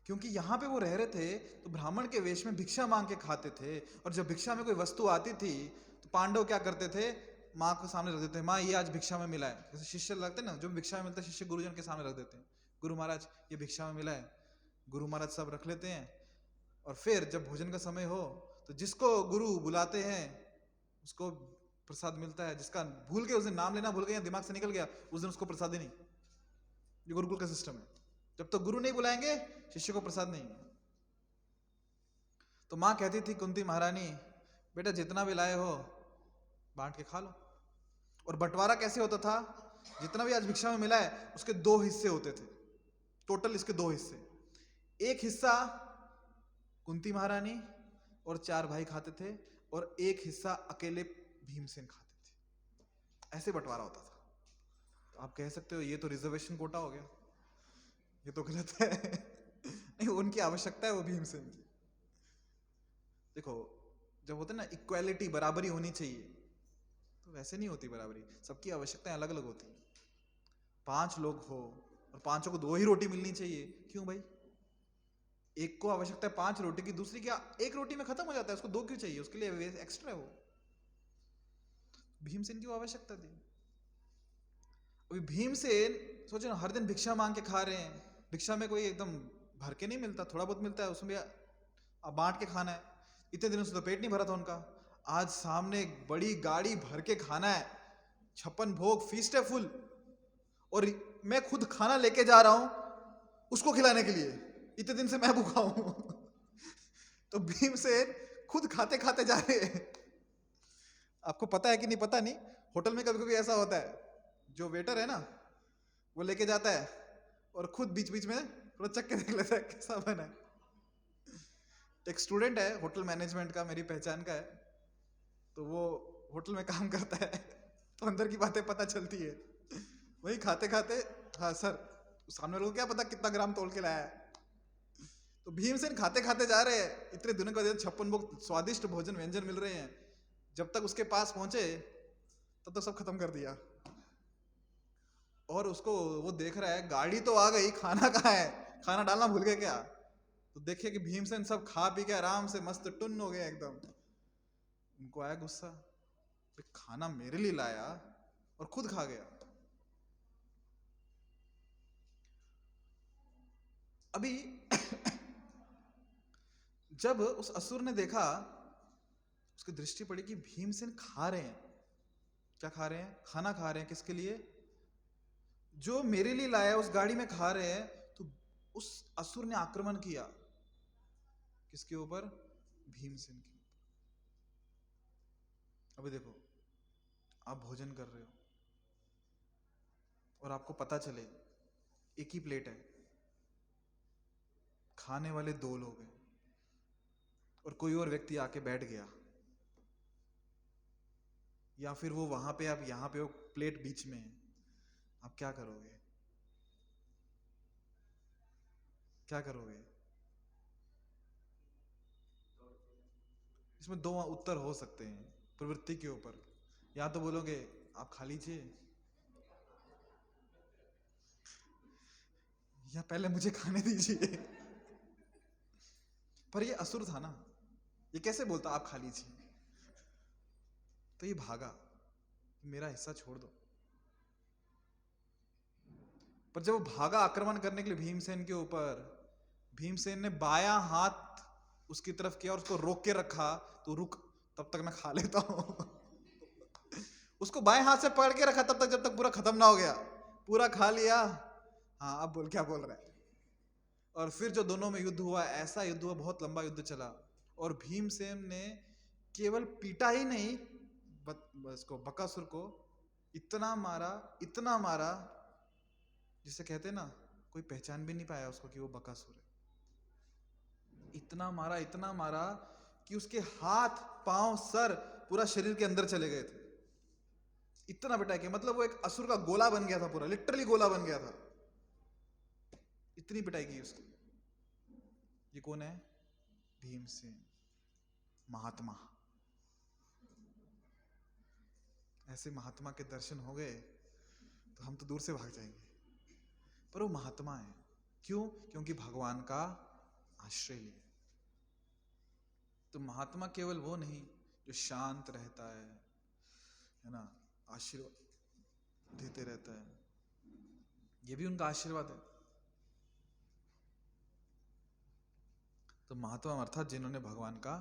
क्योंकि यहाँ पे वो रह रहे थे तो ब्राह्मण के वेश में भिक्षा मांग के खाते थे, और जब भिक्षा में कोई वस्तु आती थी तो पांडव क्या करते थे, माँ को सामने रख देते हैं, माँ ये आज भिक्षा में मिला है। जैसे शिष्य लगते हैं ना, जो भिक्षा में मिलता है शिष्य गुरुजन के सामने रख देते हैं, गुरु महाराज ये भिक्षा में मिला है। गुरु महाराज सब रख लेते हैं, और फिर जब भोजन का समय हो तो जिसको गुरु बुलाते हैं उसको प्रसाद मिलता है। जिसका भूल के, उस दिन नाम लेना भूल गया, दिमाग से निकल गया, उस दिन उसको प्रसाद ही नहीं। ये गुरुकुल का सिस्टम है, जब तक गुरु नहीं बुलाएंगे शिष्य को प्रसाद नहीं। तो माँ कहती थी कुंती महारानी, बेटा जितना भी लाए हो बांट के खा लो। और बंटवारा कैसे होता था, जितना भी आज भिक्षा में मिला है उसके 2 हिस्से होते थे, टोटल इसके 2 हिस्से। एक हिस्सा कुंती महारानी और 4 भाई खाते थे, और एक हिस्सा अकेले भीमसेन खाते थे। ऐसे बंटवारा होता था। तो आप कह सकते हो ये तो रिजर्वेशन कोटा हो गया, ये तो गलत है। नहीं, उनकी आवश्यकता है वो भीमसेन की। देखो, जब होता है ना इक्वालिटी, बराबरी होनी चाहिए, तो वैसे नहीं होती बराबरी, सबकी आवश्यकताएं अलग अलग होती। 5 लोग हो और 5 को 2 ही रोटी मिलनी चाहिए, क्यों भाई, एक को आवश्यकता है 5 रोटी की, दूसरी क्या 1 रोटी में खत्म हो जाता है, उसको 2 क्यों चाहिए, उसके लिए एक्स्ट्रा है वो। भीमसेन की वो आवश्यकता थी। अभी भीमसेन सोचो ना, हर दिन भिक्षा मांग के खा रहे हैं। भिक्षा में कोई एकदम भर के नहीं मिलता, थोड़ा बहुत मिलता है, उसमें भी अब बांट के खाना है। इतने दिनों से तो पेट नहीं भरा था उनका। आज सामने एक बड़ी गाड़ी भर के खाना है, 56 भोग, फीस्ट है फुल, और मैं खुद खाना लेके जा रहा हूं उसको खिलाने के लिए। इतने दिन से मैं भूखा हूं। तो भीमसेन खुद खाते खाते जा रहे हैं। आपको पता है कि नहीं पता नहीं, होटल में कभी कभी ऐसा होता है, जो वेटर है ना वो लेके जाता है और खुद बीच बीच में थोड़ा चख के देख लेता है कैसा बना है। एक स्टूडेंट है होटल मैनेजमेंट का, मेरी पहचान का है, तो वो होटल में काम करता है, तो अंदर की बातें पता चलती है। वही खाते खाते, हाँ सर, सामने लोगों को क्या पता कितना ग्राम तोल के लाया है। तो भीमसेन खाते खाते जा रहे हैं, इतने दिनों के बाद 56 भोग स्वादिष्ट भोजन व्यंजन मिल रहे हैं। जब तक उसके पास पहुंचे तब तक सब खत्म कर दिया। और उसको वो देख रहा है, गाड़ी तो आ गई, खाना कहाँ है, खाना डालना भूल गए क्या। तो देखिए कि भीमसेन सब खा पी के आराम से मस्त टुन्न हो गए एकदम। उनको आया गुस्सा, खाना मेरे लिए लाया और खुद खा गया। अभी जब उस असुर ने देखा, उसकी दृष्टि पड़ी कि भीमसेन खा रहे हैं। क्या खा रहे हैं? खाना खा रहे हैं। किसके लिए? जो मेरे लिए लाया उस गाड़ी में खा रहे हैं। तो उस असुर ने आक्रमण किया किसके ऊपर? भीमसेन के ऊपर। अभी देखो, आप भोजन कर रहे हो और आपको पता चले एक ही प्लेट है, खाने वाले 2 लोग हैं, और कोई और व्यक्ति आके बैठ गया, या फिर वो वहां पे, आप यहां पे हो, प्लेट बीच में है, आप क्या करोगे? क्या करोगे? इसमें 2 उत्तर हो सकते हैं प्रवृत्ति के ऊपर। या तो बोलोगे आप खा लीजिए, या पहले मुझे खाने दीजिए। पर ये असुर था ना, ये कैसे बोलता आप खा लीजिए? तो ये भागा, मेरा हिस्सा छोड़ दो। पर जब वो भागा आक्रमण करने के लिए भीमसेन के ऊपर, भीमसेन ने बायां हाथ उसकी तरफ किया और उसको रोक के रखा, तो रुक, तब तक मैं खा लेता हूं। उसको बाएं हाथ से पकड़ के रखा तब तक, जब तक पूरा खत्म ना हो गया। पूरा खा लिया। हाँ, अब बोल, क्या बोल रहा है? और फिर जो दोनों में युद्ध हुआ, ऐसा युद्ध हुआ, बहुत लंबा युद्ध चला, और भीमसेन ने केवल पीटा ही नहीं, इसको बकासुर को इतना मारा, इतना मारा, जिसे कहते ना, कोई पहचान भी नहीं पाया उसको कि वो बकासुर है। इतना मारा, इतना मारा कि उसके हाथ, पांव, सर, पूरा शरीर के अंदर चले गए थे। इतना पिटाई किया, मतलब वो एक असुर का गोला बन गया था, पूरा लिटरली गोला बन गया था। इतनी पिटाई की उसकी। ये कौन है? भीमसेन, महात्मा। ऐसे महात्मा के दर्शन हो गए तो हम तो दूर से भाग जाएंगे। पर वो महात्मा है, क्यों? क्योंकि भगवान का आश्रय लिए। तो महात्मा केवल वो नहीं जो शांत रहता है ना, आशीर्वाद देते रहता है, ये भी उनका आशीर्वाद है। तो महात्मा अर्थात जिन्होंने भगवान का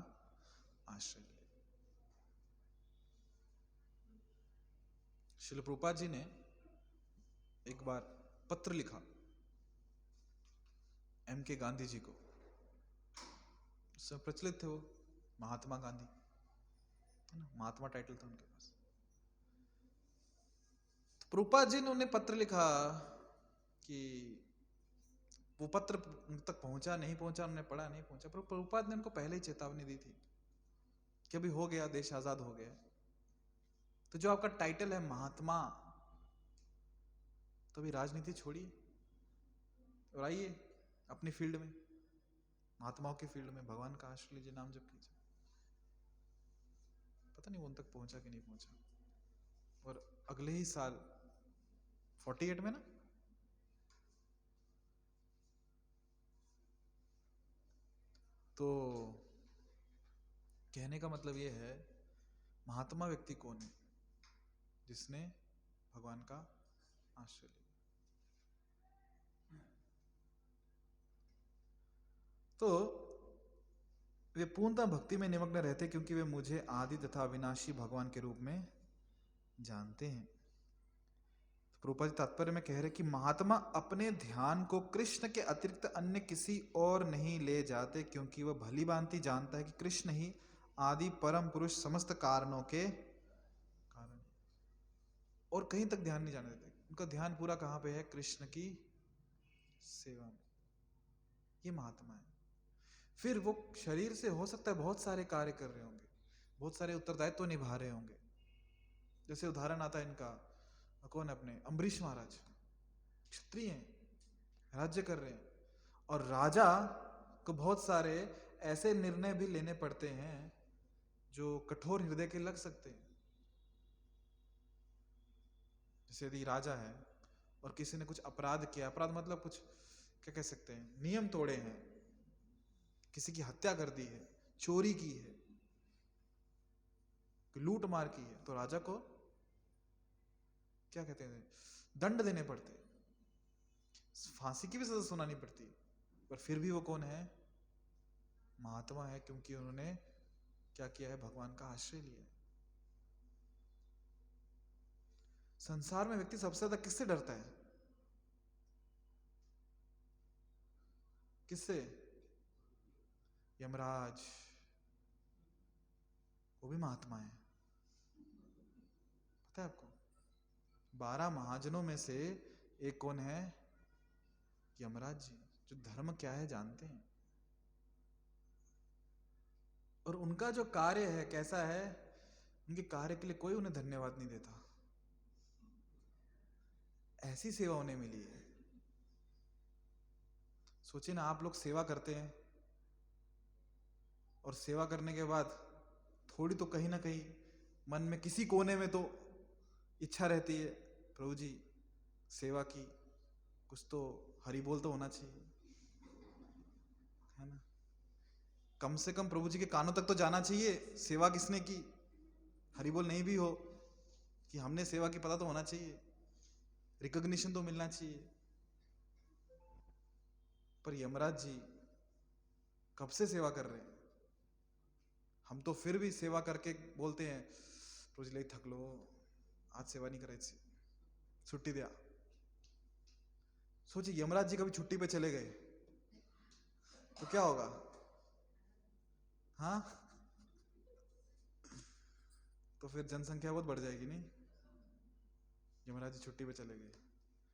आश्रय लिया। श्रील प्रभुपाद जी ने एक बार पत्र लिखा M.K. गांधी जी को। उससे प्रचलित थे वो, महात्मा गांधी, है ना, महात्मा टाइटल था उनके पास। तो प्रभुपाद जी ने उन्हें पत्र लिखा कि वो पत्र उन तक पहुंचा नहीं पहुंचा, उन्होंने पढ़ा नहीं पहुंचा, पर प्रभुपाद ने उनको पहले ही चेतावनी दी थी कि अभी हो गया, देश आजाद हो गया, तो जो आपका टाइटल है महात्मा, तो अभी राजनीति छोड़िए और आइए अपनी फील्ड में, महात्माओं की फील्ड में भगवान का आश्रय लीजिए, नाम जप कीजिए। पता नहीं वो उन तक पहुंचा कि नहीं पहुंचा। और अगले ही साल 48 में ना, तो कहने का मतलब ये है, महात्मा व्यक्ति कौन है? जिसने भगवान का आश्रय लिए। तो वे पूर्णतः भक्ति में निमग्न रहते क्योंकि वे मुझे आदि तथा अविनाशी भगवान के रूप में जानते हैं। प्रभुपाद जी तात्पर्य में कह रहे कि महात्मा अपने ध्यान को कृष्ण के अतिरिक्त अन्य किसी और नहीं ले जाते क्योंकि वह भली भांति जानता है कि कृष्ण ही आदि परम पुरुष समस्त कारणों के कारण, और कहीं तक ध्यान नहीं जाने देते। उनका ध्यान पूरा कहां पे है? कृष्ण की सेवा में। ये महात्मा है। फिर वो शरीर से हो सकता है बहुत सारे कार्य कर रहे होंगे, बहुत सारे उत्तरदायित्व तो निभा रहे होंगे। जैसे उदाहरण आता है इनका, कौन है? अपने अम्बरीश महाराज, क्षत्रिय हैं, राज्य कर रहे हैं, और राजा को बहुत सारे ऐसे निर्णय भी लेने पड़ते हैं जो कठोर हृदय के लग सकते हैं। जैसे यदि राजा है और किसी ने कुछ अपराध किया, अपराध मतलब कुछ क्या कह सकते हैं, नियम तोड़े हैं, किसी की हत्या कर दी है, चोरी की है, लूट मार की है, तो राजा को क्या कहते हैं, दंड देने पड़ते, फांसी की भी सजा सुनानी पड़ती है। पर फिर भी वो कौन है? महात्मा है, क्योंकि उन्होंने क्या किया है? भगवान का आश्रय लिया है। संसार में व्यक्ति सबसे ज्यादा किससे डरता है? किससे? यमराज। वो भी महात्मा है, पता है आपको? 12 महाजनों में से एक कौन है? यमराज जी, जो धर्म क्या है जानते हैं, और उनका जो कार्य है कैसा है, उनके कार्य के लिए कोई उन्हें धन्यवाद नहीं देता। ऐसी सेवा उन्हें मिली है। सोचिए ना, आप लोग सेवा करते हैं और सेवा करने के बाद थोड़ी तो कहीं ना कहीं मन में किसी कोने में तो इच्छा रहती है, प्रभु जी सेवा की, कुछ तो हरि बोल तो होना चाहिए, है ना? कम से कम प्रभु जी के कानों तक तो जाना चाहिए सेवा किसने की, हरि बोल नहीं भी हो कि हमने सेवा की, पता तो होना चाहिए, रिकॉग्निशन तो मिलना चाहिए। पर यमराज जी कब से सेवा कर रहे हैं, हम तो फिर भी सेवा करके बोलते हैं प्रभु जी थक लो, आज सेवा नहीं करायची, छुट्टी दिया। सोचिए यमराज जी कभी छुट्टी पे चले गए तो क्या होगा? हाँ, तो फिर जनसंख्या बहुत बढ़ जाएगी नहीं? यमराज जी छुट्टी पे चले गए,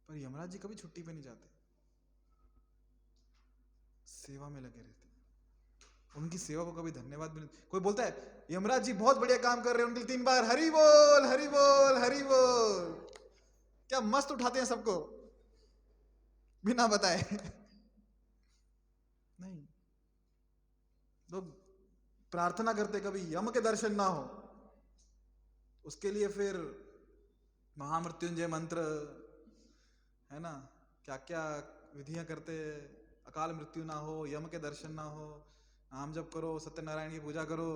पर यमराज जी कभी छुट्टी पे नहीं जाते, सेवा में लगे रहते। उनकी सेवा को कभी धन्यवाद भी नहीं। कोई बोलता है यमराज जी बहुत बढ़िया काम कर रहे हैं, उनके लिए 3 बार हरि बोल हरि बोल हरि बोल, क्या मस्त उठाते हैं सबको बिना बताए। नहीं, लोग प्रार्थना करते कभी यम के दर्शन ना हो, उसके लिए फिर महामृत्युंजय मंत्र, है ना, क्या क्या विधियां करते, अकाल मृत्यु ना हो, यम के दर्शन ना हो, नाम जप करो, सत्यनारायण की पूजा करो।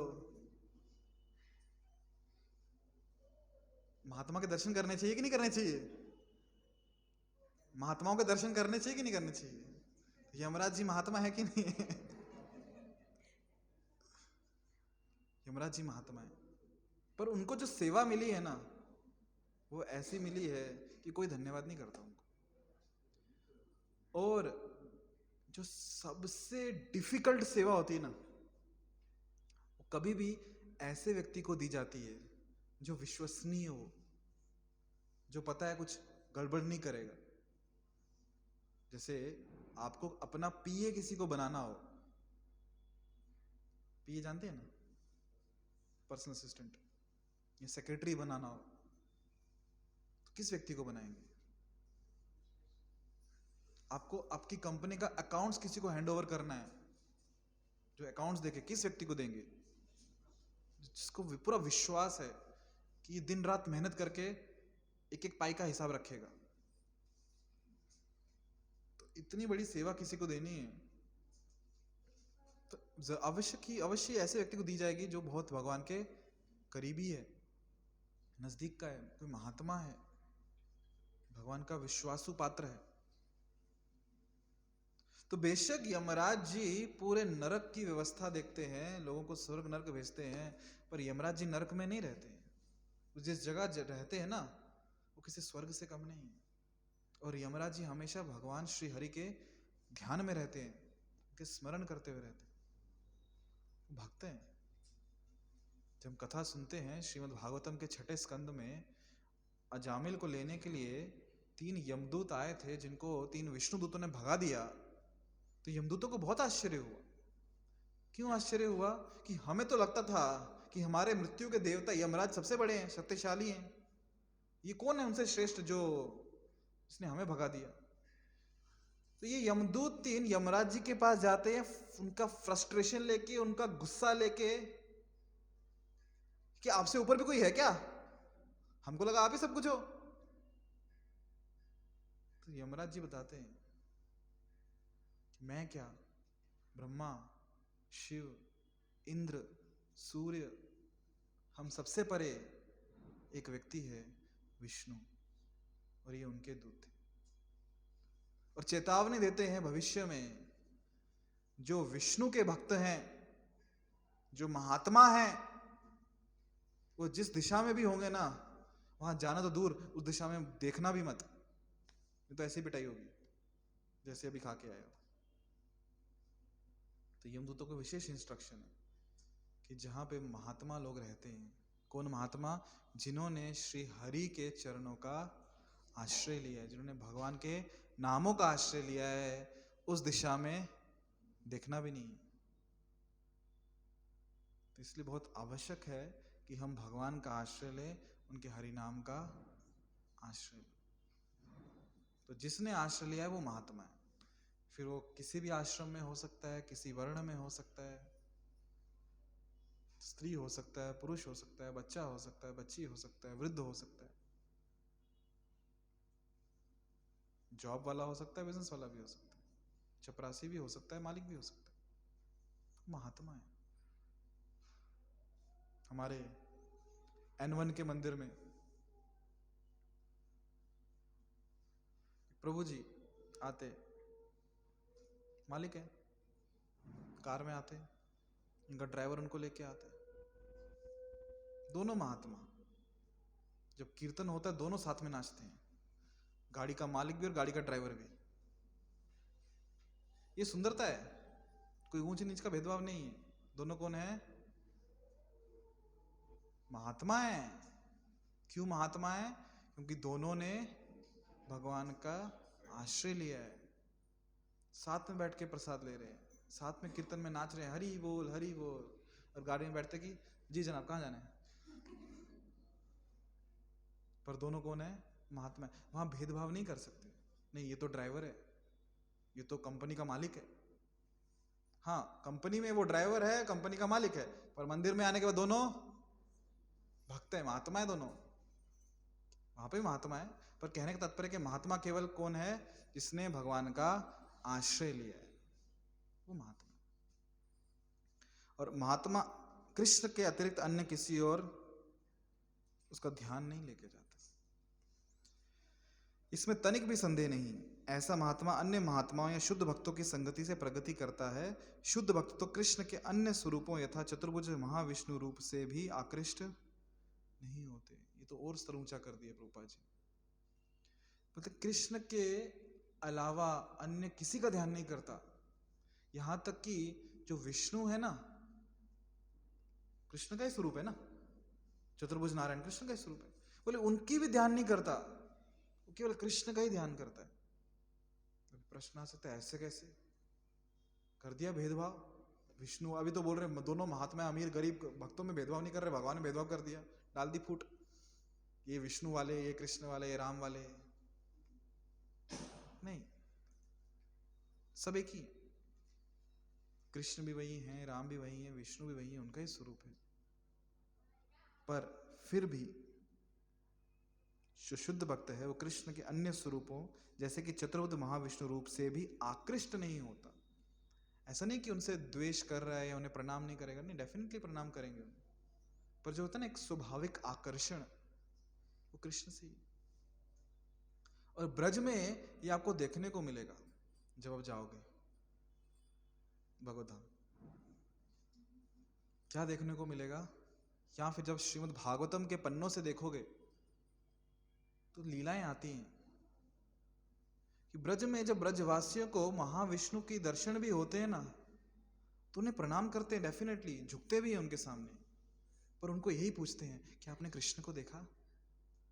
महात्मा के दर्शन करने चाहिए कि नहीं करने चाहिए? महात्माओं के दर्शन करने चाहिए कि नहीं करने चाहिए? यमराज जी महात्मा है कि नहीं है? यमराज जी महात्मा है, पर उनको जो सेवा मिली है ना, वो ऐसी मिली है कि कोई धन्यवाद नहीं करता उनको। और जो सबसे डिफिकल्ट सेवा होती है ना, वो कभी भी ऐसे व्यक्ति को दी जाती है जो विश्वसनीय हो, जो पता है कुछ गड़बड़ नहीं करेगा। जैसे आपको अपना पीए किसी को बनाना हो, पीए जानते हैं ना, पर्सनल असिस्टेंट या सेक्रेटरी बनाना हो, तो किस व्यक्ति को बनाएंगे? आपको आपकी कंपनी का अकाउंट्स किसी को हैंड ओवर करना है, जो अकाउंट्स देखे किस व्यक्ति को देंगे? जिसको पूरा विश्वास है कि ये दिन रात मेहनत करके एक एक पाई का हिसाब रखेगा। तो इतनी बड़ी सेवा किसी को देनी है तो अवश्य ऐसे व्यक्ति को दी जाएगी जो बहुत भगवान के करीबी है, नजदीक का है, कोई महात्मा है, भगवान का विश्वासु पात्र है। तो बेशक यमराज जी पूरे नरक की व्यवस्था देखते हैं, लोगों को स्वर्ग नरक भेजते हैं, पर यमराज जी नरक में नहीं रहते हैं। जिस जगह रहते हैं ना, वो किसी स्वर्ग से कम नहीं है। और यमराज जी हमेशा भगवान श्री हरि के ध्यान में रहते हैं, उनके स्मरण करते हुए रहते हैं, भक्त हैं। जब हम कथा सुनते हैं श्रीमद् भागवतम के 6ठे स्कंद में, अजामिल को लेने के लिए 3 यमदूत आए थे, जिनको 3 विष्णु दूतों ने भगा दिया। तो यमदूतों को बहुत आश्चर्य हुआ। क्यों आश्चर्य हुआ? कि हमें तो लगता था कि हमारे मृत्यु के देवता यमराज सबसे बड़े हैं, शक्तिशाली हैं, ये कौन है उनसे श्रेष्ठ जो इसने हमें भगा दिया। तो ये यमदूत 3 यमराज जी के पास जाते हैं, उनका फ्रस्ट्रेशन लेके, उनका गुस्सा लेके, कि आपसे ऊपर भी कोई है क्या, हमको लगा आप ही सब कुछ हो। तो यमराज जी बताते हैं कि मैं क्या, ब्रह्मा, शिव, इंद्र, सूर्य, हम सबसे परे एक व्यक्ति है विष्णु, और ये उनके दूत थे। और चेतावनी देते हैं भविष्य में जो विष्णु के भक्त हैं, जो महात्मा हैं, वो जिस दिशा में भी होंगे ना, वहां जाना तो दूर, उस दिशा में देखना भी मत, नहीं तो ऐसी पिटाई होगी जैसे अभी खा के आए हो। तो यमदूतों को विशेष इंस्ट्रक्शन है कि जहां पे महात्मा लोग रहते हैं, कौन महात्मा? जिन्होंने श्री हरि के चरणों का आश्रय लिया है, जिन्होंने भगवान के नामों का आश्रय लिया है, उस दिशा में देखना भी नहीं। तो इसलिए बहुत आवश्यक है कि हम भगवान का आश्रय लें, उनके हरि नाम का आश्रय लें। तो जिसने आश्रय लिया है वो महात्मा है। फिर वो किसी भी आश्रम में हो सकता है, किसी वर्ण में हो सकता है, स्त्री हो सकता है, पुरुष हो सकता है, बच्चा हो सकता है, बच्ची हो सकता है, वृद्ध हो सकता है, जॉब वाला हो सकता है, बिजनेस वाला भी हो सकता है, चपरासी भी हो सकता है, मालिक भी हो सकता है, महात्मा है। हमारे N1 के मंदिर में प्रभु जी आते, मालिक है, कार में आते, उनका ड्राइवर उनको लेके आता है, दोनों महात्मा। जब कीर्तन होता है दोनों साथ में नाचते हैं, गाड़ी का मालिक भी और गाड़ी का ड्राइवर भी। ये सुंदरता है, कोई ऊंच नीच का भेदभाव नहीं है। दोनों कौन है? महात्मा है। क्यों महात्मा है? क्योंकि दोनों ने भगवान का आश्रय लिया है, साथ में बैठ के प्रसाद ले रहे हैं, साथ में कीर्तन में नाच रहे हैं, हरि बोल हरि बोल, और गाड़ी में बैठते कि जी जनाब कहाँ जाना है। पर दोनों कौन है? महात्मा है। वहां भेदभाव नहीं कर सकते, नहीं ये तो ड्राइवर है, ये तो कंपनी का मालिक है। हाँ, कंपनी में वो ड्राइवर है, कंपनी का मालिक है, पर मंदिर में आने के बाद दोनों भक्त है, महात्मा है दोनों। वहां पे महात्मा है, पर कहने का तात्पर्य कि महात्मा केवल कौन है? जिसने भगवान का आश्रय लिया है, वो महात्मा। और महात्मा कृष्ण के अतिरिक्त अन्य किसी और उसका ध्यान नहीं लेके जाता, इसमें तनिक भी संदेह नहीं। ऐसा महात्मा अन्य महात्माओं या शुद्ध भक्तों की संगति से प्रगति करता है। शुद्ध भक्त तो कृष्ण के अन्य स्वरूपों यथा चतुर्भुज महाविष्णु रूप से भी आकृष्ट नहीं होते। ये तो और स्तर ऊंचा कर दिया प्रभुपाद जी। मतलब कृष्ण के अलावा अन्य किसी का ध्यान नहीं करता। यहां तक कि जो विष्णु है ना, कृष्ण का ही स्वरूप है ना, चतुर्भुज नारायण कृष्ण का ही स्वरूप है, बोले उनकी भी ध्यान नहीं करता, वो केवल कृष्ण का ही ध्यान करता है। प्रश्न आ सकता है ऐसे कैसे कर दिया भेदभाव? विष्णु अभी तो बोल रहे दोनों महात्मा अमीर गरीब भक्तों में भेदभाव नहीं कर रहे, भगवान ने भेदभाव कर दिया, डाल दी फूट, ये विष्णु वाले, ये कृष्ण वाले, ये राम वाले। नहीं, सब एक ही, कृष्ण भी वही है, राम भी वही है, विष्णु भी वही है, उनका ही स्वरूप है। पर फिर भी जो शुद्ध भक्त है वो कृष्ण के अन्य स्वरूपों जैसे कि चतुर्भुज महाविष्णु रूप से भी आकृष्ट नहीं होता। ऐसा नहीं कि उनसे द्वेष कर रहा है या उन्हें प्रणाम नहीं करेगा, नहीं, डेफिनेटली प्रणाम करेंगे उन्हें, पर जो होता है ना एक स्वाभाविक आकर्षण, वो कृष्ण से ही। और ब्रज में ये आपको देखने को मिलेगा जब आप जाओगे भगवत धाम। क्या देखने को मिलेगा? या फिर जब श्रीमद् भागवतम के पन्नों से देखोगे तो लीलाएं आती हैं कि ब्रज में जब ब्रजवासियों को महाविष्णु की दर्शन भी होते हैं ना, तो उन्हें प्रणाम करते हैं, डेफिनेटली झुकते भी हैं उनके सामने, पर उनको यही पूछते हैं कि आपने कृष्ण को देखा?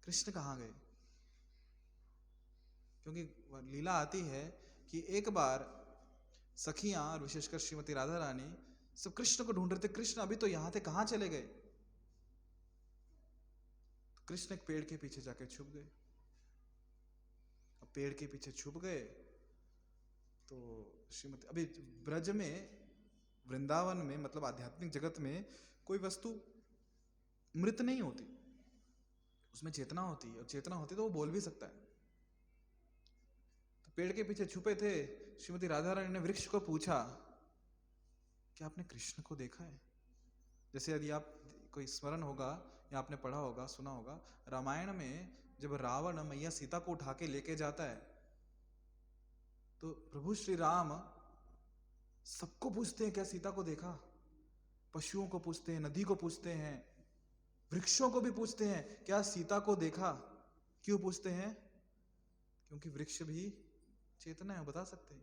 कृष्ण कहाँ गए? क्योंकि लीला आती है कि एक बार सखियां और विशेषकर श्रीमती राधा रानी सब कृष्ण को ढूंढ रहे थे, कृष्ण अभी तो यहां थे, कहां चले गए? तो कृष्ण एक पेड़ के पीछे जाके छुप गए। अब पेड़ के पीछे छुप गए तो श्रीमती, अभी ब्रज में, वृंदावन में, मतलब आध्यात्मिक जगत में कोई वस्तु मृत नहीं होती, उसमें चेतना होती है, और चेतना होती तो वो बोल भी सकता है। तो पेड़ के पीछे छुपे थे, श्रीमती राधा रानी ने वृक्ष को पूछा कि आपने कृष्ण को देखा है? जैसे यदि आप कोई स्मरण होगा या आपने पढ़ा होगा, सुना होगा, रामायण में जब रावण मैया सीता को उठा के लेके जाता है तो प्रभु श्री राम सबको पूछते हैं क्या सीता को देखा? पशुओं को पूछते हैं, नदी को पूछते हैं, वृक्षों को भी पूछते हैं क्या सीता को देखा? क्यों पूछते हैं? क्योंकि वृक्ष भी चेतना है, बता सकते हैं।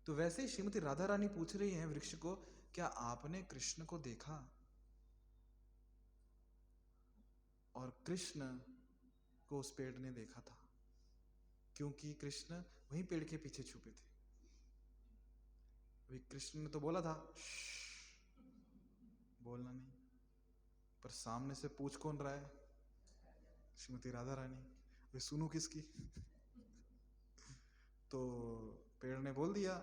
तो वैसे ही श्रीमती राधा रानी पूछ रही हैं वृक्ष को, क्या आपने कृष्ण को देखा? और कृष्ण को उस पेड़ ने देखा था, क्योंकि कृष्ण वहीं पेड़ के पीछे छुपे थे। अभी कृष्ण ने तो बोला था बोलना नहीं, पर सामने से पूछ कौन रहा है? श्रीमती राधा रानी। वे सुनू किसकी? तो पेड़ ने बोल दिया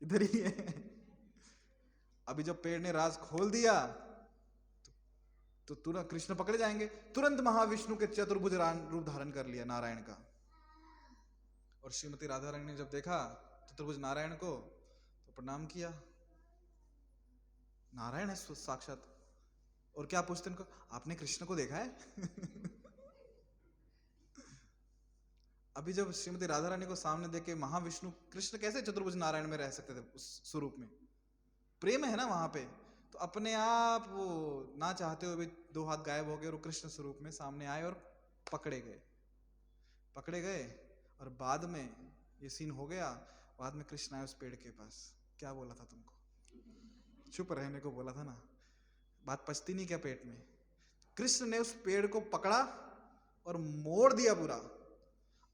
इधर ही है। अभी जब पेड़ ने राज खोल दिया तो तुरंत कृष्ण पकड़े जाएंगे, तुरंत महाविष्णु के चतुर्भुज रूप धारण कर लिया नारायण का। और श्रीमती राधा रानी ने जब देखा चतुर्भुज नारायण को तो प्रणाम किया, नारायण है साक्षात। और क्या पूछते इनको, आपने कृष्ण को देखा है? अभी जब श्रीमती राधा रानी को सामने देख के महाविष्णु, कृष्ण कैसे चतुर्भुज नारायण में रह सकते थे उस स्वरूप में? प्रेम है ना वहां पे, तो अपने आप वो ना चाहते हुए भी दो हाथ गायब हो गए और कृष्ण स्वरूप में सामने आए और पकड़े गए। और बाद में ये सीन हो गया, बाद में कृष्ण आए उस पेड़ के पास, क्या बोला था तुमको? चुप रहने को बोला था ना, बात पचती नहीं क्या पेट में? कृष्ण ने उस पेड़ को पकड़ा और मोड़ दिया पूरा।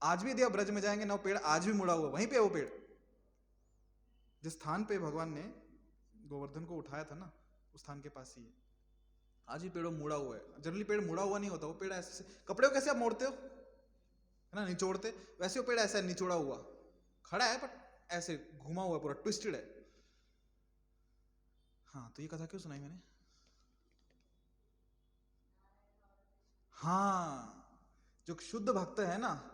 आज भी यदि आप ब्रज में जाएंगे ना, वो पेड़ आज भी मुड़ा हुआ, वहीं पे वो पेड़ जिस स्थान पे भगवान ने गोवर्धन को उठाया था ना, उस स्थान के पास ही है। आज भी पेड़ मुड़ा हुआ है। जनरली पेड़ मुड़ा हुआ नहीं होता, वो पेड़ ऐसे, कपड़े को कैसे आप मोड़ते हो, है ना, निचोड़ते, वैसे वो पेड़ ऐसा निचोड़ा हुआ खड़ा है, बट ऐसे घुमा हुआ, पूरा ट्विस्टेड है। हाँ, तो ये कथा क्यों सुनाई मैंने? हाँ, जो शुद्ध भक्त है ना,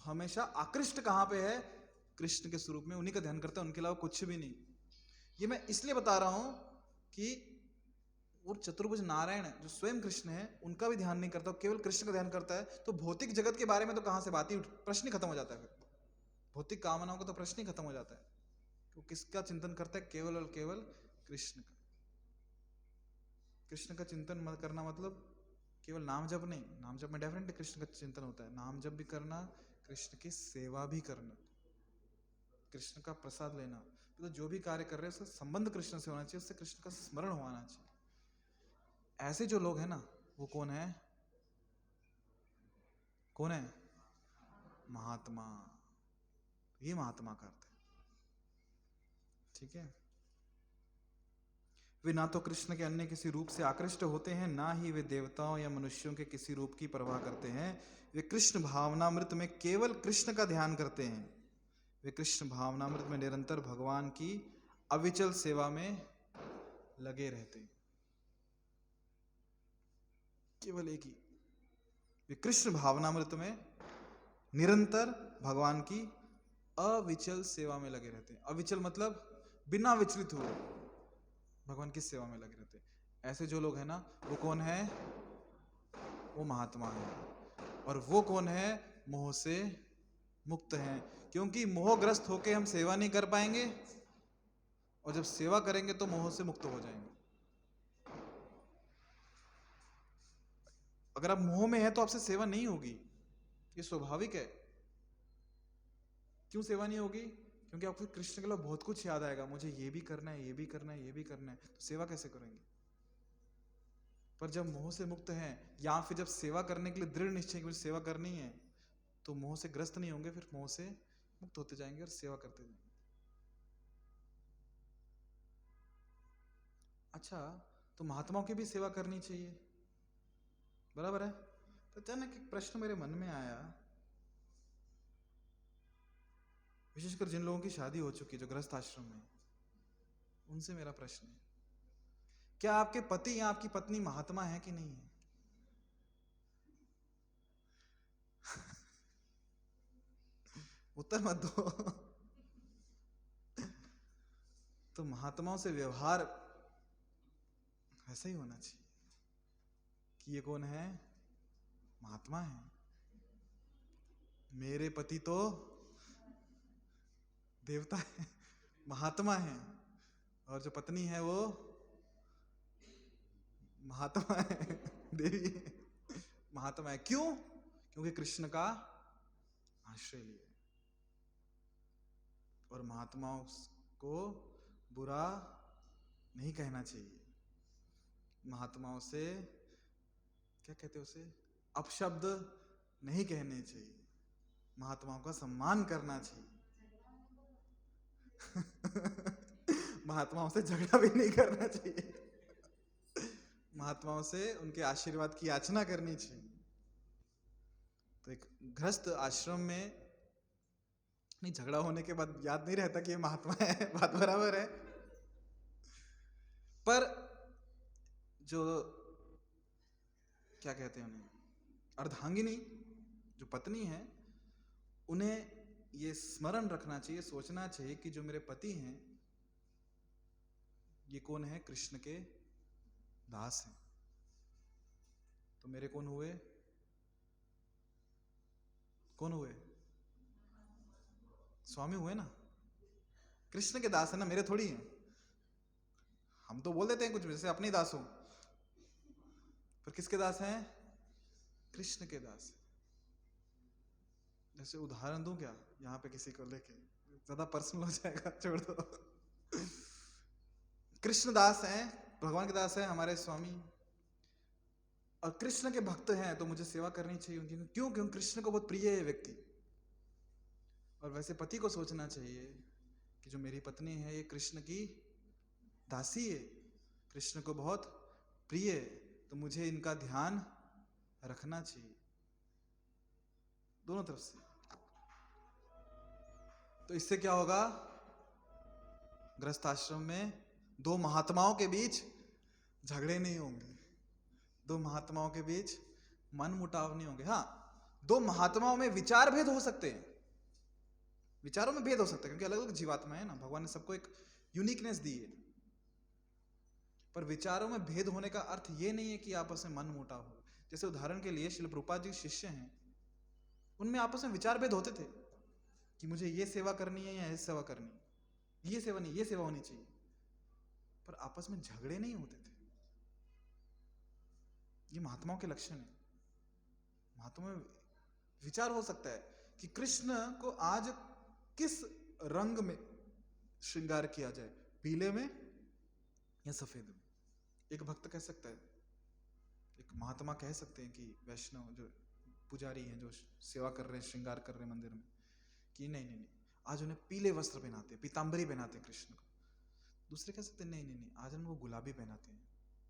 हमेशा आकृष्ट कहां पे है? कृष्ण के स्वरूप में, उन्हीं का ध्यान करता है, उनके अलावा कुछ भी नहीं। ये मैं इसलिए बता रहा हूं कि वो चतुर्भुज नारायण जो स्वयं कृष्ण है, उनका भी ध्यान नहीं करता, केवल कृष्ण का ध्यान करता है। तो भौतिक जगत के बारे में तो कहां से बात ही, प्रश्न ही खत्म हो जाता है। फिर भौतिक कामनाओं का तो प्रश्न ही खत्म हो जाता है। तो किसका चिंतन करता है? केवल और केवल कृष्ण का। कृष्ण का चिंतन करना मतलब केवल नाम जप नहीं, नाम जप में डेफिनेटली कृष्ण का चिंतन होता है, नाम जप भी करना, कृष्ण की सेवा भी करना, कृष्ण का प्रसाद लेना। तो जो भी कार्य कर रहे हैं उसका संबंध कृष्ण से होना चाहिए, उससे कृष्ण का स्मरण होना चाहिए। ऐसे जो लोग हैं ना, वो कौन है? कौन है? महात्मा। ये महात्मा का अर्थ है, ठीक है। वे ना तो कृष्ण के अन्य किसी रूप से आकृष्ट होते हैं, ना ही वे देवताओं या मनुष्यों के किसी रूप की परवाह करते हैं। वे कृष्ण भावनामृत में केवल कृष्ण का ध्यान करते हैं। वे कृष्ण भावनामृत में निरंतर भगवान की अविचल सेवा में लगे रहते हैं। केवल एक ही, वे कृष्ण भावनामृत में निरंतर भगवान की अविचल सेवा में लगे रहते हैं। अविचल मतलब बिना विचलित हुए भगवान की सेवा में लगे रहते हैं। ऐसे जो लोग हैं ना, वो कौन है? वो महात्मा है। और वो कौन है? मोह से मुक्त हैं, क्योंकि मोहग्रस्त होके हम सेवा नहीं कर पाएंगे, और जब सेवा करेंगे तो मोह से मुक्त हो जाएंगे। अगर आप मोह में हैं तो आपसे सेवा नहीं होगी, ये स्वाभाविक है। क्यों सेवा नहीं होगी? क्योंकि आपको कृष्ण के लिए बहुत कुछ याद आएगा, मुझे ये भी करना है, ये भी करना है, ये भी करना है, तो सेवा कैसे करेंगे? पर जब मोह से मुक्त हैं, या फिर जब सेवा करने के लिए दृढ़ निश्चय कि मुझे सेवा करनी है, तो मोह से ग्रस्त नहीं होंगे, फिर मोह से मुक्त होते जाएंगे और सेवा करते जाएंगे। अच्छा, तो महात्माओं की भी सेवा करनी चाहिए, बराबर है। तो अचानक एक प्रश्न मेरे मन में आया, विशेषकर जिन लोगों की शादी हो चुकी है, जो गृहस्थ आश्रम में, उनसे मेरा प्रश्न है, क्या आपके पति या आपकी पत्नी महात्मा है कि नहीं है? उत्तर मत दो। तो महात्माओं से व्यवहार ऐसा ही होना चाहिए कि ये कौन है? महात्मा है। मेरे पति तो देवता है, महात्मा है, और जो पत्नी है वो महात्मा है, देवी है, महात्मा है। क्यों? क्योंकि कृष्ण का आश्रय लिया। और महात्माओं को बुरा नहीं कहना चाहिए, महात्माओं से क्या कहते हैं उसे, अपशब्द नहीं कहने चाहिए, महात्माओं का सम्मान करना चाहिए। महात्माओं से झगड़ा भी नहीं करना चाहिए, महात्माओं से उनके आशीर्वाद की याचना करनी चाहिए। तो एक गृहस्थ आश्रम में नहीं, झगड़ा होने के बाद याद नहीं रहता कि ये महात्मा है, बात बराबर है। पर जो क्या कहते हैं उन्हें, अर्धांगिनी जो पत्नी है, उन्हें ये स्मरण रखना चाहिए, सोचना चाहिए कि जो मेरे पति हैं ये कौन है? कृष्ण के दास हैं। तो मेरे कौन हुए? कौन हुए? स्वामी हुए ना, कृष्ण के दास है ना, मेरे थोड़ी हैं। हम तो बोल देते हैं कुछ भी, जैसे अपने दास हो, पर किसके दास हैं? कृष्ण के दास। जैसे उदाहरण दूं क्या यहाँ पे किसी को लेके, ज्यादा पर्सनल हो जाएगा, छोड़ दो। कृष्ण दास हैं, भगवान के दास हैं हमारे स्वामी, और कृष्ण के भक्त हैं, तो मुझे सेवा करनी चाहिए उनकी। क्यों? क्यों? कृष्ण को बहुत प्रिय है व्यक्ति। और वैसे पति को सोचना चाहिए कि जो मेरी पत्नी है ये कृष्ण की दासी है, कृष्ण को बहुत प्रिय है, तो मुझे इनका ध्यान रखना चाहिए, दोनों तरफ से। तो इससे क्या होगा? गृहस्थ आश्रम में दो महात्माओं के बीच झगड़े नहीं होंगे, दो महात्माओं के बीच मन मुटाव नहीं होंगे। हाँ, दो महात्माओं में विचार भेद हो सकते हैं, विचारों में भेद हो सकता है, क्योंकि अलग अलग जीवात्मा है ना, भगवान ने सबको एक यूनिकनेस दी है। पर विचारों में भेद होने का अर्थ ये नहीं है कि आपस में मन मुटाव हो। जैसे उदाहरण के लिए श्रील प्रभुपाद जी शिष्य हैं, उनमें आपस में विचार भेद होते थे कि मुझे ये सेवा करनी है या ये सेवा करनी है, ये सेवा नहीं, ये सेवा होनी चाहिए, पर आपस में झगड़े नहीं होते थे। ये महात्माओं के लक्षण है। महात्माओं में विचार हो सकता है कि कृष्ण को आज किस रंग में श्रृंगार किया जाए, पीले में या सफेद में। एक भक्त कह सकता है, एक महात्मा कह सकते हैं कि वैष्णव जो पुजारी हैं, जो सेवा कर रहे हैं, श्रृंगार कर रहे हैं मंदिर में, कि नहीं नहीं नहीं, आज उन्हें पीले वस्त्र पहनाते हैं, पीतांबरी पहनाते हैं कृष्ण को। दूसरे कह सकते हैं नहीं नहीं नहीं, आज उनको गुलाबी पहनाते हैं।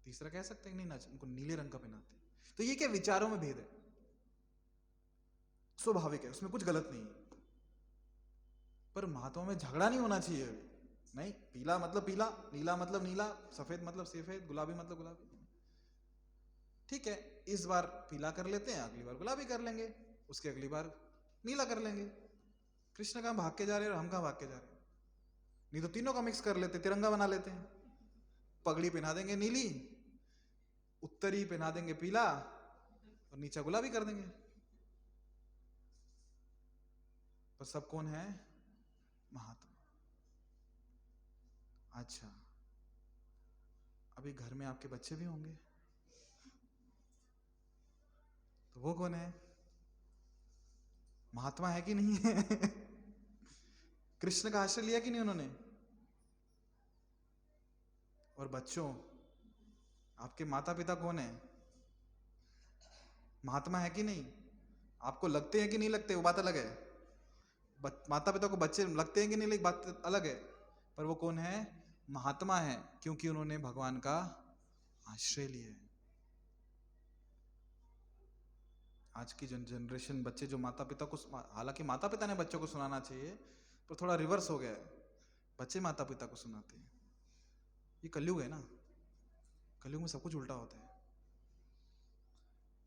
तीसरा कह सकते हैं नहीं ना, उनको नीले रंग का पहनाते हैं। तो ये क्या विचारों में भेद है, स्वाभाविक है, उसमें कुछ गलत नहीं है। पर महात्मा में झगड़ा नहीं होना चाहिए। नहीं, पीला मतलब पीला, नीला मतलब नीला, सफेद मतलब सफेद, गुलाबी मतलब गुलाबी। ठीक है, इस बार पीला कर लेते हैं, अगली बार गुलाबी कर लेंगे, उसके अगली बार नीला कर लेंगे। कृष्ण कहाँ भाग के जा रहे हैं और हम कहाँ भाग के जा रहे हैं? नहीं तो तीनों का मिक्स कर लेते, तिरंगा बना लेते हैं। पगड़ी पहना देंगे नीली, उत्तरी पहना देंगे पीला, और नीचा गुलाबी कर देंगे। पर सब कौन है? महात्मा। अच्छा, अभी घर में आपके बच्चे भी होंगे, तो वो कौन है? महात्मा है कि नहीं है? कृष्ण का आश्रय लिया कि नहीं उन्होंने? और बच्चों, आपके माता पिता कौन है? महात्मा है कि नहीं? आपको लगते हैं कि नहीं लगते, वो बात अलग है। माता पिता को बच्चे लगते हैं कि नहीं, बात अलग है। पर वो कौन है? महात्मा है, क्योंकि उन्होंने भगवान का आश्रय लिया है। आज की जनरेशन बच्चे जो माता पिता को, हालांकि माता पिता ने बच्चों को सुनाना चाहिए, पर थोड़ा रिवर्स हो गया है, बच्चे माता पिता को सुनाते हैं। ये कलयुग है ना, कलयुग में सब कुछ उल्टा होता है।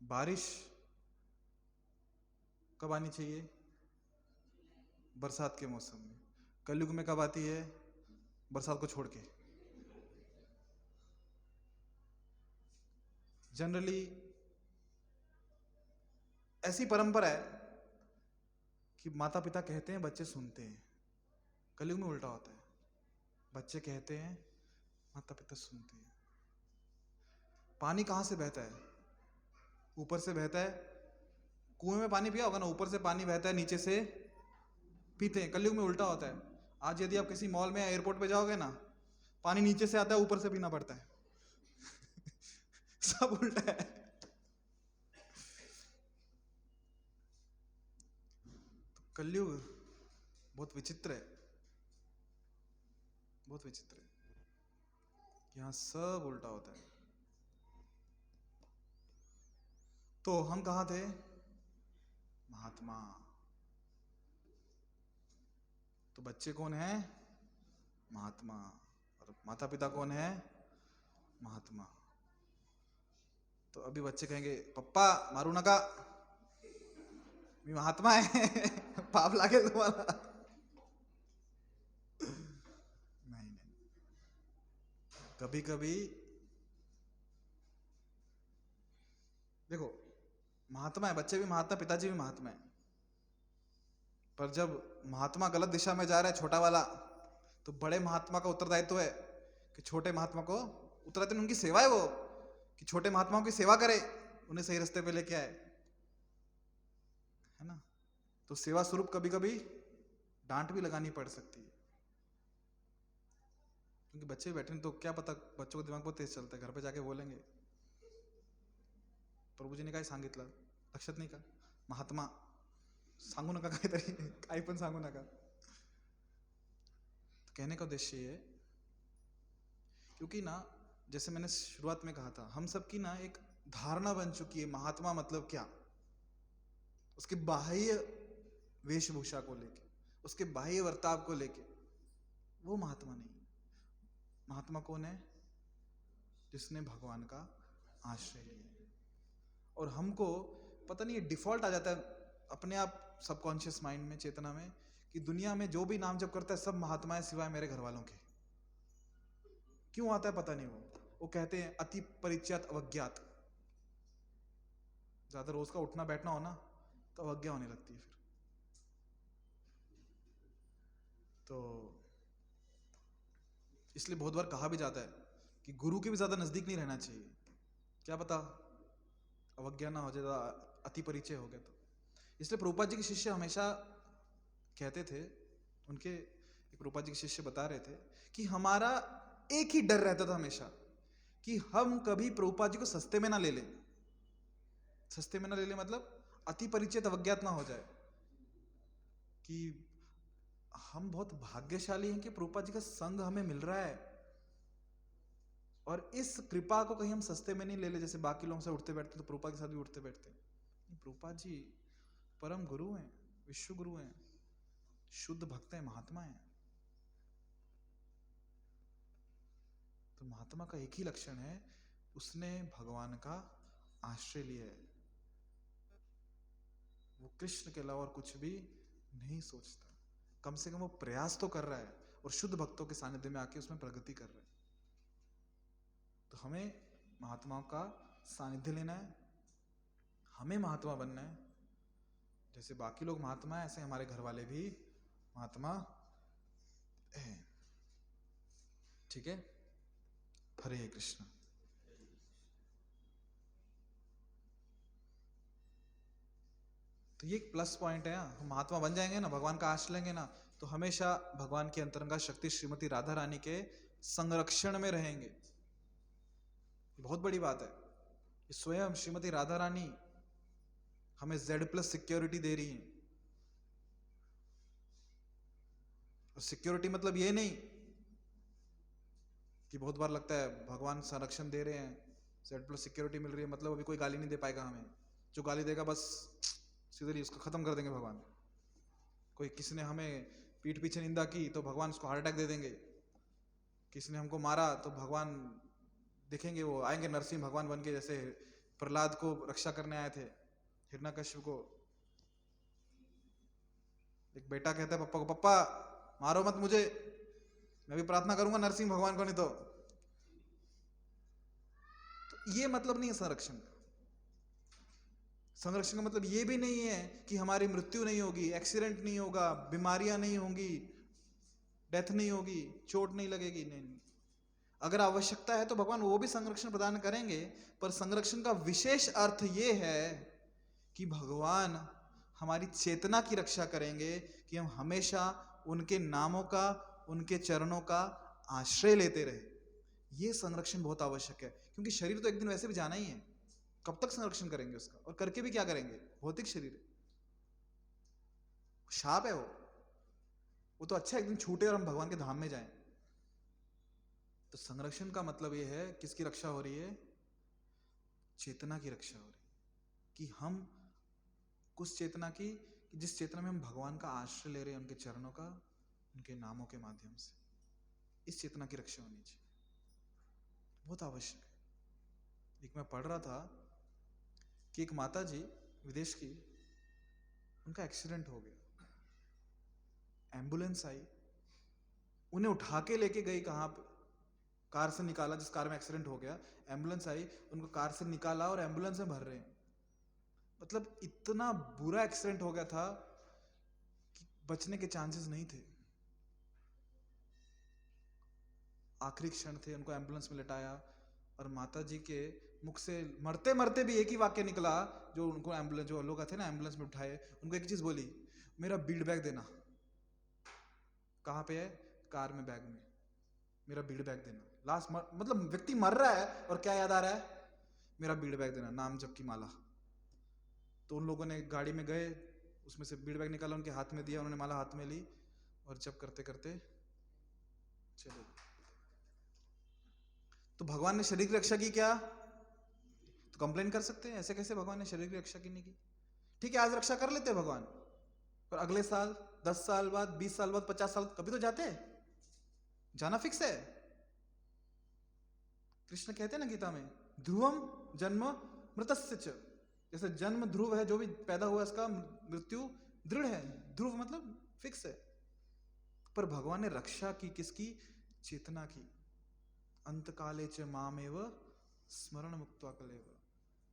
बारिश कब आनी चाहिए? बरसात के मौसम में। कलयुग में कब आती है? बरसात को छोड़ के। जनरली ऐसी परंपरा है कि माता पिता कहते हैं, बच्चे सुनते हैं। कलयुग में उल्टा होता है, बच्चे कहते हैं, माता पिता सुनते हैं। पानी कहां से बहता है? ऊपर से बहता है। कुएं में पानी पिया होगा ना, ऊपर से पानी बहता है, नीचे से पीते हैं। कलयुग में उल्टा होता है। आज यदि आप किसी मॉल में एयरपोर्ट पे जाओगे ना, पानी नीचे से आता है, ऊपर से पीना पड़ता है। सब उल्टा है। तो कलयुग बहुत विचित्र है, बहुत विचित्र है। यहां सब उल्टा होता है। तो हम कहां थे? महात्मा। तो बच्चे कौन है? महात्मा। और माता पिता कौन है? महात्मा। तो अभी बच्चे कहेंगे, पप्पा मारू नका, मी महात्मा है, पाप लागे तुम्हाला। नहीं नहीं, कभी कभी देखो, महात्मा है, बच्चे भी महात्मा, पिताजी भी महात्मा है। पर जब महात्मा गलत दिशा में जा रहा है, छोटा वाला, तो बड़े महात्मा का उत्तरदायित्व है कि छोटे महात्मा को, उत्तरदायित्व उनकी सेवा है वो, कि छोटे महात्माओं की सेवा करे, उन्हें सही रास्ते पे लेके आए, है ना। तो सेवा स्वरूप कभी कभी डांट भी लगानी पड़ सकती है, क्योंकि बच्चे बैठे हैं, तो क्या पता, बच्चों का दिमाग बहुत तेज चलता है, घर पे जाके बोलेंगे, प्रभूजीने काय सांगितलं, लक्षात नाही का, महात्मा सांगू नका काहीतरी, काही पण सांगू नका। तो कहने का उद्देश्य ये, क्योंकि ना, जैसे मैंने शुरुआत में कहा था, हम सबकी ना एक धारणा बन चुकी है महात्मा मतलब क्या, उसके बाह्य वेशभूषा को लेके, उसके बाह्य वर्ताव को लेके। वो महात्मा नहीं। महात्मा कौन है? जिसने भगवान का आश्रय लिया। और हमको पता नहीं, डिफॉल्ट आ जाता है अपने आप सबकॉन्शियस माइंड में, चेतना में, कि दुनिया में जो भी नाम जप करता है सब महात्मा है सिवाय मेरे घर वालों के। क्यों आता है पता नहीं। वो कहते हैं अति परिचित अवज्ञात। ज्यादा रोज का उठना बैठना हो ना, तो अवज्ञा होने लगती है फिर। तो इसलिए बहुत बार कहा भी जाता है कि गुरु के भी ज्यादा नजदीक नहीं रहना चाहिए, क्या पता अवज्ञा ना हो जाए, अति परिचय हो गया तो। इसलिए प्रभुपाद जी के शिष्य हमेशा कहते थे, उनके एक प्रभुपाद जी के शिष्य बता रहे थे कि हमारा एक ही डर रहता था हमेशा, कि हम कभी प्रभुपाद जी को सस्ते में ना ले लें। सस्ते में ना ले लें मतलब अति परिचित अवज्ञात ना हो जाए, कि हम बहुत भाग्यशाली हैं कि प्रभुपाद जी का संग हमें मिल रहा है, और इस कृपा को कहीं हम सस्ते में नहीं ले ले, जैसे बाकी लोगों से उठते बैठते तो प्रभुपाद के साथ भी उठते बैठते। प्रभुपाद जी परम गुरु हैं, विश्व गुरु हैं, शुद्ध भक्त हैं, महात्मा हैं। तो महात्मा का एक ही लक्षण है, उसने भगवान का आश्रय लिया है, वो कृष्ण के अलावा और कुछ भी नहीं सोचता। कम से कम वो प्रयास तो कर रहा है, और शुद्ध भक्तों के सानिध्य में आके उसमें प्रगति कर रहा है। तो हमें महात्माओं का सानिध्य लेना है, हमें महात्मा बनना है, जैसे बाकी लोग महात्मा हैं, ऐसे हमारे घर वाले भी महात्मा हैं। ठीक है, हरे कृष्ण। तो ये एक प्लस पॉइंट है। हम महात्मा बन जाएंगे ना, भगवान का आश्रय लेंगे ना, तो हमेशा भगवान की अंतरंगा शक्ति श्रीमती राधा रानी के संरक्षण में रहेंगे। बहुत बड़ी बात है। स्वयं श्रीमती राधा रानी हमें Z+ सिक्योरिटी दे रही है। और सिक्योरिटी मतलब ये नहीं कि बहुत बार लगता है भगवान संरक्षण दे रहे हैं, Z+ सिक्योरिटी मिल रही है, मतलब अभी कोई गाली नहीं दे पाएगा हमें। जो गाली देगा बस सीधे ही उसको खत्म कर देंगे भगवान। कोई किसी ने हमें पीठ पीछे निंदा की तो भगवान उसको हार्ट अटैक दे देंगे। किसी ने हमको मारा तो भगवान दिखेंगे, वो आएंगे नरसिंह भगवान बन के, जैसे प्रहलाद को रक्षा करने आए थे, हिरण्यकश्यप को। एक बेटा कहता है पप्पा को, पप्पा मारो मत मुझे, मैं भी प्रार्थना करूंगा नरसिंह भगवान को, नहीं तो ये मतलब नहीं है संरक्षण का। संरक्षण का मतलब ये भी नहीं है कि हमारी मृत्यु नहीं होगी, एक्सीडेंट नहीं होगा, बीमारियां नहीं होंगी, डेथ नहीं होगी, चोट नहीं लगेगी। नहीं, अगर आवश्यकता है तो भगवान वो भी संरक्षण प्रदान करेंगे, पर संरक्षण का विशेष अर्थ ये है कि भगवान हमारी चेतना की रक्षा करेंगे, कि हम हमेशा उनके नामों का, उनके चरणों का आश्रय लेते रहे। ये संरक्षण बहुत आवश्यक है, क्योंकि शरीर तो एक दिन वैसे भी जाना ही है। कब तक संरक्षण करेंगे उसका, और करके भी क्या करेंगे? भौतिक शरीर है, शाप है वो तो अच्छा एक दिन छूटे और हम भगवान के धाम में जाएं। तो संरक्षण का मतलब ये है, किसकी रक्षा हो रही है? चेतना की रक्षा हो रही है। कि हम कुछ चेतना की, कि जिस चेतना में हम भगवान का आश्रय ले रहे हैं, उनके चरणों का, उनके नामों के माध्यम से, इस चेतना की रक्षा होनी चाहिए, बहुत आवश्यक है। एक मैं पढ़ रहा था कि एक माता जी विदेश की, उनका एक्सीडेंट हो गया, एम्बुलेंस आई, उन्हें उठा के लेके गई कहाँ पे, कार से निकाला, जिस कार में एक्सीडेंट हो गया, एम्बुलेंस आई, उनको कार से निकाला और एम्बुलेंस में भर रहे हैं। मतलब इतना बुरा एक्सीडेंट हो गया था कि बचने के चांसेस नहीं थे। आखिरी क्षण थे, उनको एम्बुलेंस में लेटाया, और माता जी के मुख से मरते मरते भी एक ही वाक्य निकला, जो उनको एम्बुलेंस, जो लोग थे ना एम्बुलेंस में उठाए, उनको एक चीज बोली, मेरा बीड बैग देना। कहाँ पे है? कार में, बैग में, मेरा बीड बैग देना। लास्ट मतलब व्यक्ति मर रहा है और क्या याद आ रहा है? मेरा बीड बैग देना, नाम जप की माला। तो उन लोगों ने गाड़ी में गए, उसमें से बीड बैग निकाला, उनके हाथ में दिया, उन्होंने माला हाथ में ली, और जप करते करते चलो। तो भगवान ने शरीर की रक्षा की क्या? तो कंप्लेन कर सकते हैं, ऐसे कैसे भगवान ने शरीर की रक्षा की नहीं की? ठीक है, आज रक्षा कर लेते हैं भगवान, पर अगले साल, 10 साल बाद, 20 साल बाद, 50 साल, कभी तो जाते हैं, जाना फिक्स है। कृष्ण कहते हैं ना गीता में, ध्रुवम जन्म मृतस्य च, जैसे जन्म ध्रुव है, जो भी पैदा हुआ इसका मृत्यु दृढ़ है। ध्रुव मतलब फिक्स है। पर भगवान ने रक्षा की किसकी? चेतना की। अंत काले च मामेव स्मरण मुक्त्वा कलेव,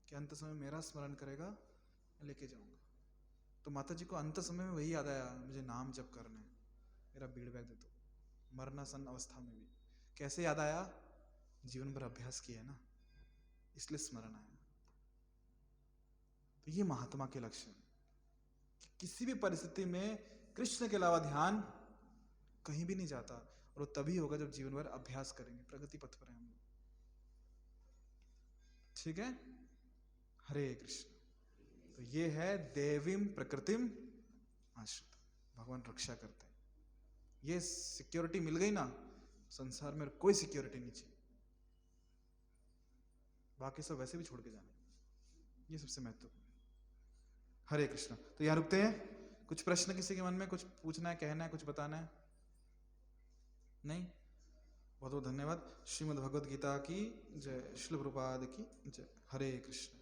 कि अंत समय मेरा स्मरण करेगा, मैं लेके जाऊंगा। तो माता जी को अंत समय में वही याद आया, मुझे नाम जप करना है, मेरा बीड़ बैग दे दो। मरणासन अवस्था में भी कैसे याद आया? जीवन भर अभ्यास किया है ना, इसलिए स्मरण आया। तो ये महात्मा के लक्षण, कि किसी भी परिस्थिति में कृष्ण के अलावा ध्यान कहीं भी नहीं जाता, और वो तभी होगा जब जीवन भर अभ्यास करेंगे, प्रगति पथ पर हैं हम लोग। ठीक है, हरे कृष्ण। तो ये है देवीम प्रकृतिम आश्रित, भगवान रक्षा करते हैं। ये सिक्योरिटी मिल गई ना, संसार में कोई सिक्योरिटी नहीं चाहिए, बाकी सब वैसे भी छोड़ के जाने, ये सबसे महत्वपूर्ण। हरे कृष्ण। तो यहां रुकते हैं। कुछ प्रश्न किसी के मन में, कुछ पूछना है, कहना है, कुछ बताना है? नहीं? बहुत बहुत धन्यवाद। श्रीमद् भगवद गीता की जय, श्रील प्रभुपाद की जय। हरे कृष्ण।